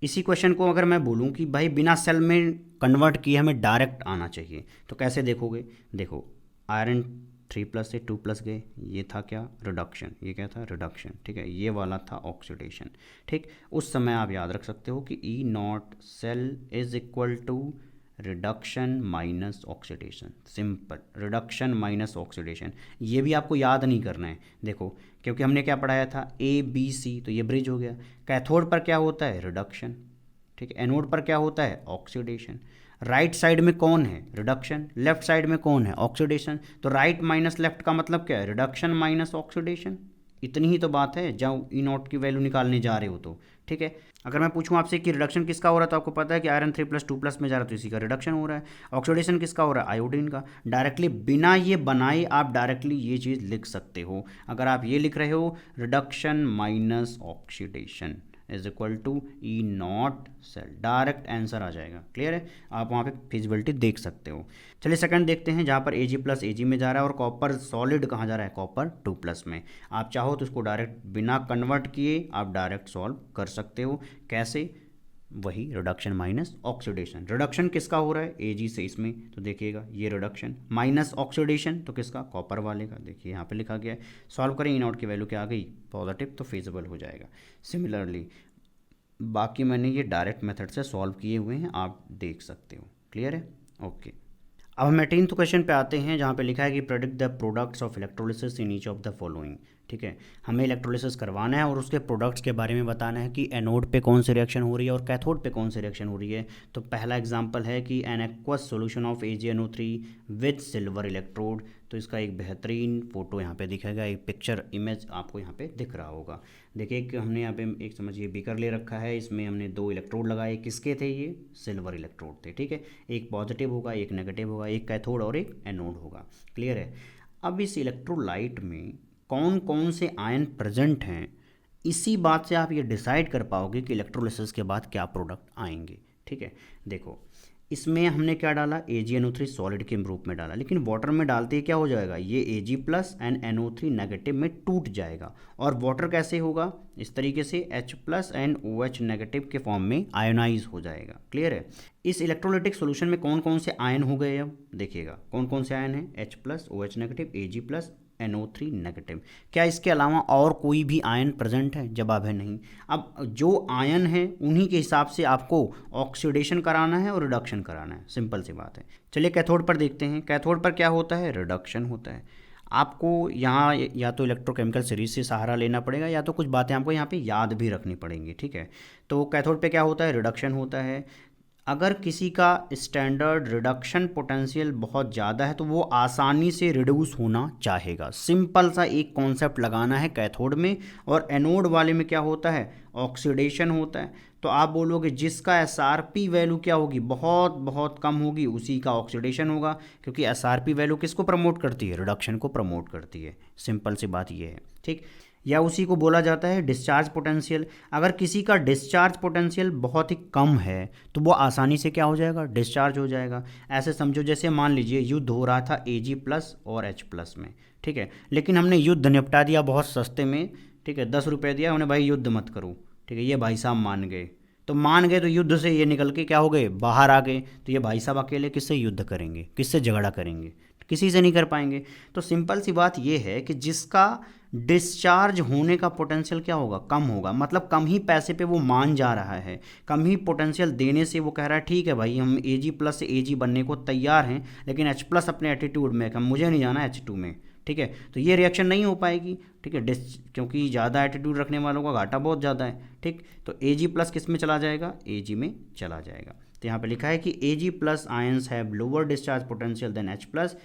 इसी क्वेश्चन को अगर मैं बोलूँ कि भाई बिना सेल में कन्वर्ट किए हमें डायरेक्ट आना चाहिए, तो कैसे देखोगे। देखो आयरन 3+ से 2+ गए, ये था क्या, रिडक्शन, ये क्या था, रिडक्शन। ठीक है, ये वाला था ऑक्सीडेशन। ठीक, उस समय आप याद रख सकते हो कि E0 cell is equal to reduction minus oxidation, simple, reduction minus oxidation. ये भी आपको याद नहीं करना है, देखो क्योंकि हमने क्या पढ़ाया था, ABC, तो ये ब्रिज हो गया। कैथोड पर क्या होता है, रिडक्शन, ठीक है। एनोड पर क्या होता है, ऑक्सीडेशन। राइट साइड में कौन है, रिडक्शन, लेफ्ट साइड में कौन है, ऑक्सीडेशन। तो राइट माइनस लेफ्ट का मतलब क्या है, रिडक्शन माइनस ऑक्सीडेशन। इतनी ही तो बात है जब ई नॉट की वैल्यू निकालने जा रहे हो तो, ठीक है। अगर मैं पूछूं आपसे कि रिडक्शन किसका हो रहा है, तो आपको पता है कि आयरन 3+2+ में जा रहा है तो इसी का रिडक्शन हो रहा है। ऑक्सीडेशन किसका हो रहा है, आयोडीन का। डायरेक्टली बिना ये बनाए आप डायरेक्टली ये चीज़ लिख सकते हो। अगर आप ये लिख रहे हो reduction minus oxidation is equal to E naught cell, direct answer आ जाएगा। क्लियर है, आप वहाँ पे फिजिबिलिटी देख सकते हो। चलिए सेकंड देखते हैं, जहाँ पर Ag+Ag में जा रहा है और कॉपर सॉलिड कहाँ जा रहा है, कॉपर 2+ में। आप चाहो तो इसको डायरेक्ट बिना कन्वर्ट किए आप डायरेक्ट सॉल्व कर सकते हो। कैसे, वही रिडक्शन माइनस ऑक्सीडेशन। रिडक्शन किसका हो रहा है, Ag से इसमें, तो देखिएगा ये रिडक्शन, माइनस ऑक्सीडेशन तो किसका, कॉपर वाले का। देखिए यहाँ पे लिखा गया है, सॉल्व करें, ई नॉट की वैल्यू क्या आ गई, पॉजिटिव, तो फिजिबल हो जाएगा। सिमिलरली बाकी मैंने ये डायरेक्ट मेथड से सॉल्व किए हुए हैं, आप देख सकते हो। क्लियर है, ओके। अब हम 18th क्वेश्चन पे आते हैं, जहाँ पे लिखा है कि predict the products of electrolysis in each of the following. ठीक है, हमें इलेक्ट्रोलिसिस करवाना है और उसके प्रोडक्ट्स के बारे में बताना है कि एनोड पे कौन सी रिएक्शन हो रही है और कैथोड पे कौन सी रिएक्शन हो रही है। तो पहला एग्जांपल है कि an aqueous solution of AgNO3 with silver electrode. तो इसका एक बेहतरीन फोटो यहाँ पे दिखेगा, एक पिक्चर इमेज आपको यहाँ पे दिख रहा होगा। देखिए कि हमने यहाँ पे एक समझिए बीकर ले रखा है, इसमें हमने 2 इलेक्ट्रोड लगाए। किसके थे ये, सिल्वर इलेक्ट्रोड थे। ठीक है, एक पॉजिटिव होगा, एक नेगेटिव होगा, एक कैथोड और एक एनोड होगा। क्लियर है। अब इस इलेक्ट्रोलाइट में कौन कौन से आयन प्रेजेंट हैं, इसी बात से आप ये डिसाइड कर पाओगे कि इलेक्ट्रोलिसिस के बाद क्या प्रोडक्ट आएंगे। ठीक है, देखो इसमें हमने क्या डाला, AgNO3 सॉलिड के रूप में डाला, लेकिन वाटर में डालते ही क्या हो जाएगा, ये Ag+ एंड NO3 नेगेटिव में टूट जाएगा। और वाटर कैसे होगा, इस तरीके से H+ एंड OH नेगेटिव के फॉर्म में आयोनाइज हो जाएगा। क्लियर है। इस इलेक्ट्रोलाइटिक सॉल्यूशन में कौन कौन से आयन हो गए, अब देखिएगा कौन कौन से आयन हैं, H+, OH negative, Ag+, NO3 negative. क्या इसके अलावा और कोई भी आयन प्रेजेंट है, जवाब है नहीं। अब जो आयन है उन्हीं के हिसाब से आपको ऑक्सीडेशन कराना है और रिडक्शन कराना है, सिंपल सी बात है। चलिए कैथोड पर देखते हैं। कैथोड पर क्या होता है, रिडक्शन होता है। आपको यहाँ या तो इलेक्ट्रोकेमिकल सीरीज से सहारा लेना पड़ेगा या तो कुछ बातें आपको यहाँ पे याद भी रखनी पड़ेंगी। ठीक है, तो कैथोड पे क्या होता है, रिडक्शन होता है। अगर किसी का स्टैंडर्ड रिडक्शन पोटेंशियल बहुत ज़्यादा है तो वो आसानी से रिड्यूस होना चाहेगा। सिंपल सा एक कॉन्सेप्ट लगाना है कैथोड में। और एनोड वाले में क्या होता है, ऑक्सीडेशन होता है। तो आप बोलोगे जिसका SRP वैल्यू क्या होगी, बहुत बहुत कम होगी, उसी का ऑक्सीडेशन होगा, क्योंकि SRP वैल्यू किसको प्रमोट करती है, रिडक्शन को प्रमोट करती है। सिंपल सी बात ये है। ठीक, या उसी को बोला जाता है डिस्चार्ज पोटेंशियल। अगर किसी का डिस्चार्ज पोटेंशियल बहुत ही कम है तो वो आसानी से क्या हो जाएगा, डिस्चार्ज हो जाएगा। ऐसे समझो जैसे मान लीजिए युद्ध हो रहा था Ag+ और H+ में। ठीक है, लेकिन हमने युद्ध निपटा दिया बहुत सस्ते में। ठीक है, 10 रुपये दिया उन्हें, भाई युद्ध मत करो। ठीक है, ये भाई साहब मान गए, तो मान गए तो युद्ध से ये निकल के क्या हो गए, बाहर आ गए। तो ये भाई साहब अकेले किससे युद्ध करेंगे, किससे झगड़ा करेंगे, किसी से नहीं कर पाएंगे। तो सिंपल सी बात ये है कि जिसका डिस्चार्ज होने का पोटेंशियल क्या होगा, कम होगा, मतलब कम ही पैसे पे वो मान जा रहा है, कम ही पोटेंशियल देने से वो कह रहा है ठीक है भाई हम Ag+ से Ag बनने को तैयार हैं, लेकिन H+ अपने एटीट्यूड में कम, मुझे नहीं जाना H2 में। ठीक है, तो ये रिएक्शन नहीं हो पाएगी। ठीक है, क्योंकि ज़्यादा एटीट्यूड रखने वालों का घाटा बहुत ज़्यादा है। ठीक, तो Ag+ किस में चला जाएगा, Ag में चला जाएगा। तो यहाँ पे लिखा है कि Ag+ ions have lower discharge potential than H+,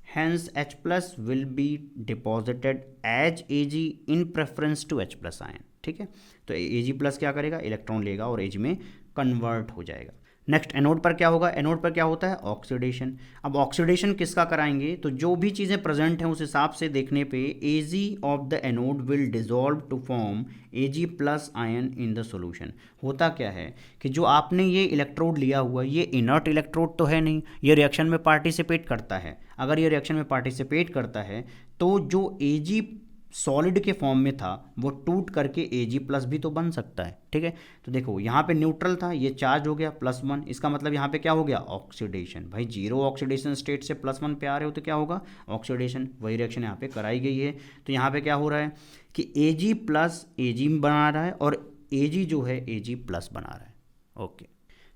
hence H+ will be deposited as Ag in preference to H+ ion. ठीक है, तो Ag+ क्या करेगा, इलेक्ट्रॉन लेगा और Ag में कन्वर्ट हो जाएगा। नेक्स्ट एनोड पर क्या होगा, एनोड पर क्या होता है, ऑक्सीडेशन। अब ऑक्सीडेशन किसका कराएंगे, तो जो भी चीज़ें प्रेजेंट हैं उस हिसाब से देखने पे Ag of the anode will dissolve to form Ag+ ion in the solution. होता क्या है कि जो आपने ये इलेक्ट्रोड लिया हुआ, ये इनर्ट इलेक्ट्रोड तो है नहीं, ये रिएक्शन में पार्टिसिपेट करता है। अगर ये रिएक्शन में पार्टिसिपेट करता है तो जो Ag सॉलिड के फॉर्म में था वो टूट करके Ag+ भी तो बन सकता है। ठीक है, तो देखो यहाँ पे न्यूट्रल था, ये चार्ज हो गया +1, इसका मतलब यहाँ पे क्या हो गया, ऑक्सीडेशन। भाई 0 ऑक्सीडेशन स्टेट से +1 पे आ रहे हो तो क्या होगा, ऑक्सीडेशन। वही रिएक्शन यहाँ पे कराई गई है। तो यहाँ पे क्या हो रहा है कि Ag+ Ag बना रहा है और Ag जो है Ag+ बना रहा है। ओके,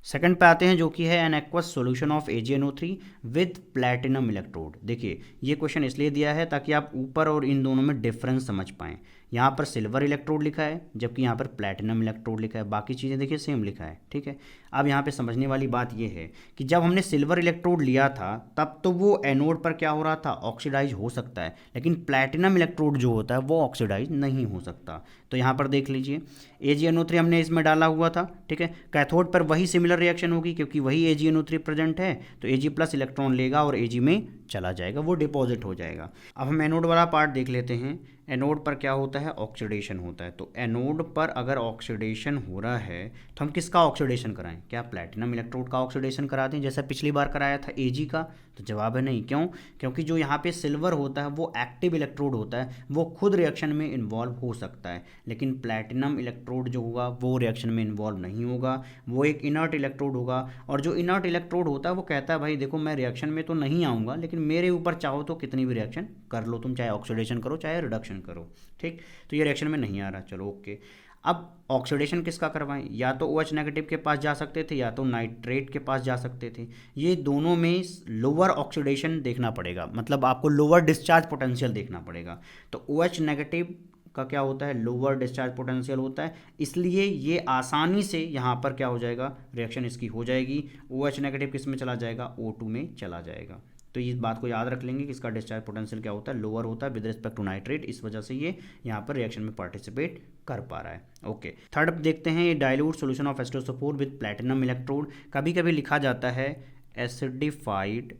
सेकंड पे आते हैं जो कि है an aqueous solution of AgNO3 with platinum electrode. देखिए ये क्वेश्चन इसलिए दिया है ताकि आप ऊपर और इन दोनों में डिफरेंस समझ पाएँ। यहाँ पर सिल्वर इलेक्ट्रोड लिखा है जबकि यहाँ पर प्लैटिनम इलेक्ट्रोड लिखा है, बाकी चीज़ें देखिए सेम लिखा है, ठीक है। अब यहाँ पे समझने वाली बात ये है कि जब हमने सिल्वर इलेक्ट्रोड लिया था तब तो वो एनोड पर क्या हो रहा था, ऑक्सीडाइज हो सकता है, लेकिन प्लैटिनम इलेक्ट्रोड जो होता है वो ऑक्सीडाइज नहीं हो सकता। तो यहाँ पर देख लीजिए AgNO3 हमने इसमें डाला हुआ था, ठीक है। कैथोड पर वही सिमिलर रिएक्शन होगी क्योंकि वही AgNO3 प्रेजेंट है, तो Ag+ इलेक्ट्रॉन लेगा और Ag में चला जाएगा, वो डिपॉजिट हो जाएगा। अब हम एनोड वाला पार्ट देख लेते हैं। एनोड पर क्या होता है, ऑक्सीडेशन होता है। तो एनोड पर अगर ऑक्सीडेशन हो रहा है तो हम किसका ऑक्सीडेशन कराएं, क्या प्लैटिनम इलेक्ट्रोड का ऑक्सीडेशन करा दें जैसा पिछली बार कराया था Ag का? तो जवाब है नहीं। क्यों? क्योंकि जो यहाँ पे सिल्वर होता है वो एक्टिव इलेक्ट्रोड होता है, वो खुद रिएक्शन में इन्वॉल्व हो सकता है, लेकिन प्लैटिनम इलेक्ट्रोड जो होगा वो रिएक्शन में इन्वॉल्व नहीं होगा, वो एक इनर्ट इलेक्ट्रोड होगा। और जो इनर्ट इलेक्ट्रोड होता है वो कहता है भाई देखो मैं रिएक्शन में तो नहीं आऊँगा, लेकिन मेरे ऊपर चाहो तो कितनी भी रिएक्शन कर लो तुम, चाहे ऑक्सीडेशन करो चाहे रिडक्शन करो, ठीक। तो ये रिएक्शन में नहीं आ रहा, चलो ओके। अब ऑक्सीडेशन किसका करवाएं, या तो OH नेगेटिव के पास जा सकते थे या तो नाइट्रेट के पास जा सकते थे। ये दोनों में लोअर ऑक्सीडेशन देखना पड़ेगा, मतलब आपको लोअर डिस्चार्ज पोटेंशियल देखना पड़ेगा। तो OH नेगेटिव का क्या होता है, लोअर डिस्चार्ज पोटेंशियल होता है, इसलिए ये आसानी से यहाँ पर क्या हो जाएगा, रिएक्शन इसकी हो जाएगी। OH नेगेटिव किस में चला जाएगा, O2 में चला जाएगा। तो इस बात को याद रख लेंगे कि इसका डिस्चार्ज पोटेंशियल क्या होता है, लोअर होता है विद रिस्पेक्ट टू नाइट्रेट, इस वजह से ये यहाँ पर रिएक्शन में पार्टिसिपेट कर पा रहा है। ओके, थर्ड देखते हैं ये dilute solution of H2SO4 with platinum electrode. कभी कभी लिखा जाता है एसिडिफाइड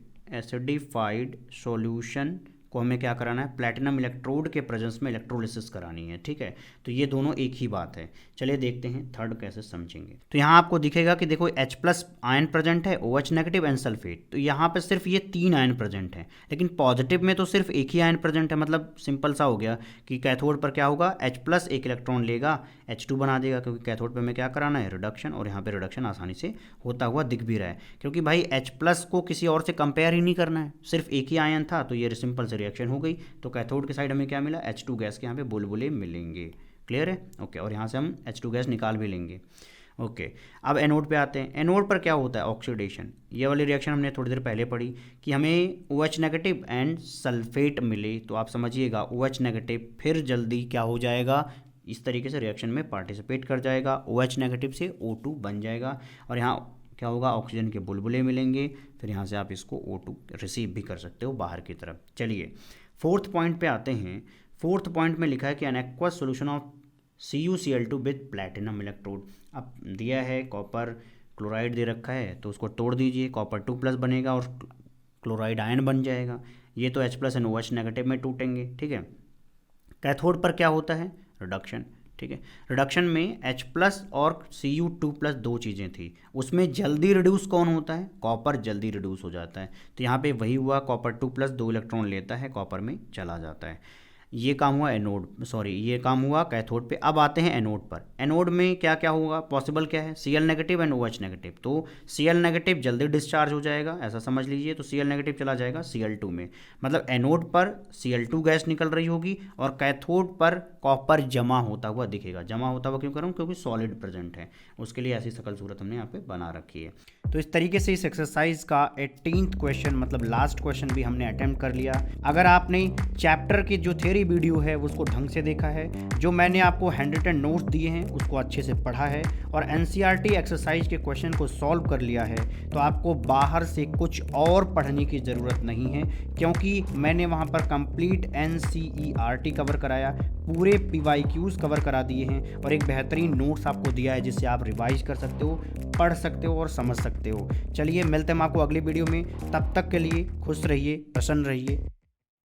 सॉल्यूशन को हमें क्या कराना है, प्लैटिनम इलेक्ट्रोड के प्रेजेंस में इलेक्ट्रोलिसिस करानी है, ठीक है। तो ये दोनों एक ही बात है। चलिए देखते हैं थर्ड कैसे समझेंगे। तो यहाँ आपको दिखेगा कि देखो H+ आयन प्रेजेंट है, OH नेगेटिव एंड सल्फेट। तो यहाँ पर सिर्फ ये 3 आयन प्रेजेंट है, लेकिन पॉजिटिव में तो सिर्फ एक ही आयन प्रेजेंट है। मतलब सिंपल सा हो गया कि कैथोड पर क्या होगा, H+ एक इलेक्ट्रॉन लेगा, H2 बना देगा, क्योंकि कैथोड पर हमें क्या कराना है, रिडक्शन। और यहाँ पे रिडक्शन आसानी से होता हुआ दिख भी रहा है, क्योंकि भाई H+ को किसी और से कंपेयर ही नहीं करना है, सिर्फ एक ही आयन था, तो ये सिंपल से रिएक्शन हो गई। तो कैथोड के साइड हमें क्या मिला, H2 गैस के यहाँ पे बुलबुले मिलेंगे। क्लियर है? ओके, और यहाँ से हम H2 गैस निकाल भी लेंगे। ओके, अब एनोड पे आते हैं। एनोड पर क्या होता है, ऑक्सीडेशन। ये वाली रिएक्शन हमने थोड़ी देर पहले पढ़ी कि हमें OH नेगेटिव एंड सल्फेट मिले, तो आप समझिएगा OH नेगेटिव फिर जल्दी क्या हो जाएगा, इस तरीके से रिएक्शन में पार्टिसिपेट कर जाएगा, OH नेगेटिव से O2 बन जाएगा, और यहाँ क्या होगा, ऑक्सीजन के बुलबुले मिलेंगे। फिर यहाँ से आप इसको O2 रिसीव भी कर सकते हो बाहर की तरफ। चलिए फोर्थ पॉइंट पे आते हैं। फोर्थ पॉइंट में लिखा है कि an aqueous solution of CuCl2 with platinum electrode. अब दिया है कॉपर क्लोराइड दे रखा है, तो उसको तोड़ दीजिए, कॉपर 2+ बनेगा और क्लोराइड आयन बन जाएगा। ये तो H+ एंड OH नेगेटिव में टूटेंगे, ठीक है। कैथोड पर क्या होता है, रिडक्शन, ठीक है। रिडक्शन में H+ और Cu2+ दो चीज़ें थी, उसमें जल्दी रिड्यूस कौन होता है, कॉपर जल्दी रिड्यूस हो जाता है। तो यहाँ पे वही हुआ, कॉपर 2+ 2 इलेक्ट्रॉन लेता है, कॉपर में चला जाता है। ये काम हुआ ये काम हुआ कैथोड पे। अब आते हैं एनोड पर। एनोड में क्या क्या होगा, पॉसिबल क्या है, Cl negative and OH negative. तो Cl नेगेटिव जल्दी डिस्चार्ज हो जाएगा, ऐसा समझ लीजिए। तो Cl नेगेटिव चला जाएगा Cl2 में, मतलब एनोड पर Cl2 गैस निकल रही होगी और कैथोड पर कॉपर जमा होता हुआ दिखेगा। जमा होता हुआ क्यों कर रहा हूँ, क्योंकि सॉलिड प्रेजेंट है, उसके लिए ऐसी शकल सूरत हमने यहाँ पे बना रखी है। तो इस तरीके से इस एक्सरसाइज का 18th क्वेश्चन मतलब लास्ट क्वेश्चन भी हमने अटेम्प्ट कर लिया। अगर आपने चैप्टर की जो थ्योरी वीडियो है उसको ढंग से देखा है, जो मैंने आपको हैंड रिटन नोट्स दिए हैं उसको अच्छे से पढ़ा है और NCERT एक्सरसाइज के क्वेश्चन को सॉल्व कर लिया है, तो आपको बाहर से कुछ और पढ़ने की ज़रूरत नहीं है, क्योंकि मैंने वहाँ पर कंप्लीट NCERT कवर कराया, पूरे PYQs कवर करा दिए हैं और एक बेहतरीन नोट्स आपको दिया है जिससे आप रिवाइज कर सकते हो, पढ़ सकते हो और समझ सकते हो। चलिए मिलते हैं आपको अगली वीडियो में, तब तक के लिए खुश रहिए, प्रसन्न रहिए।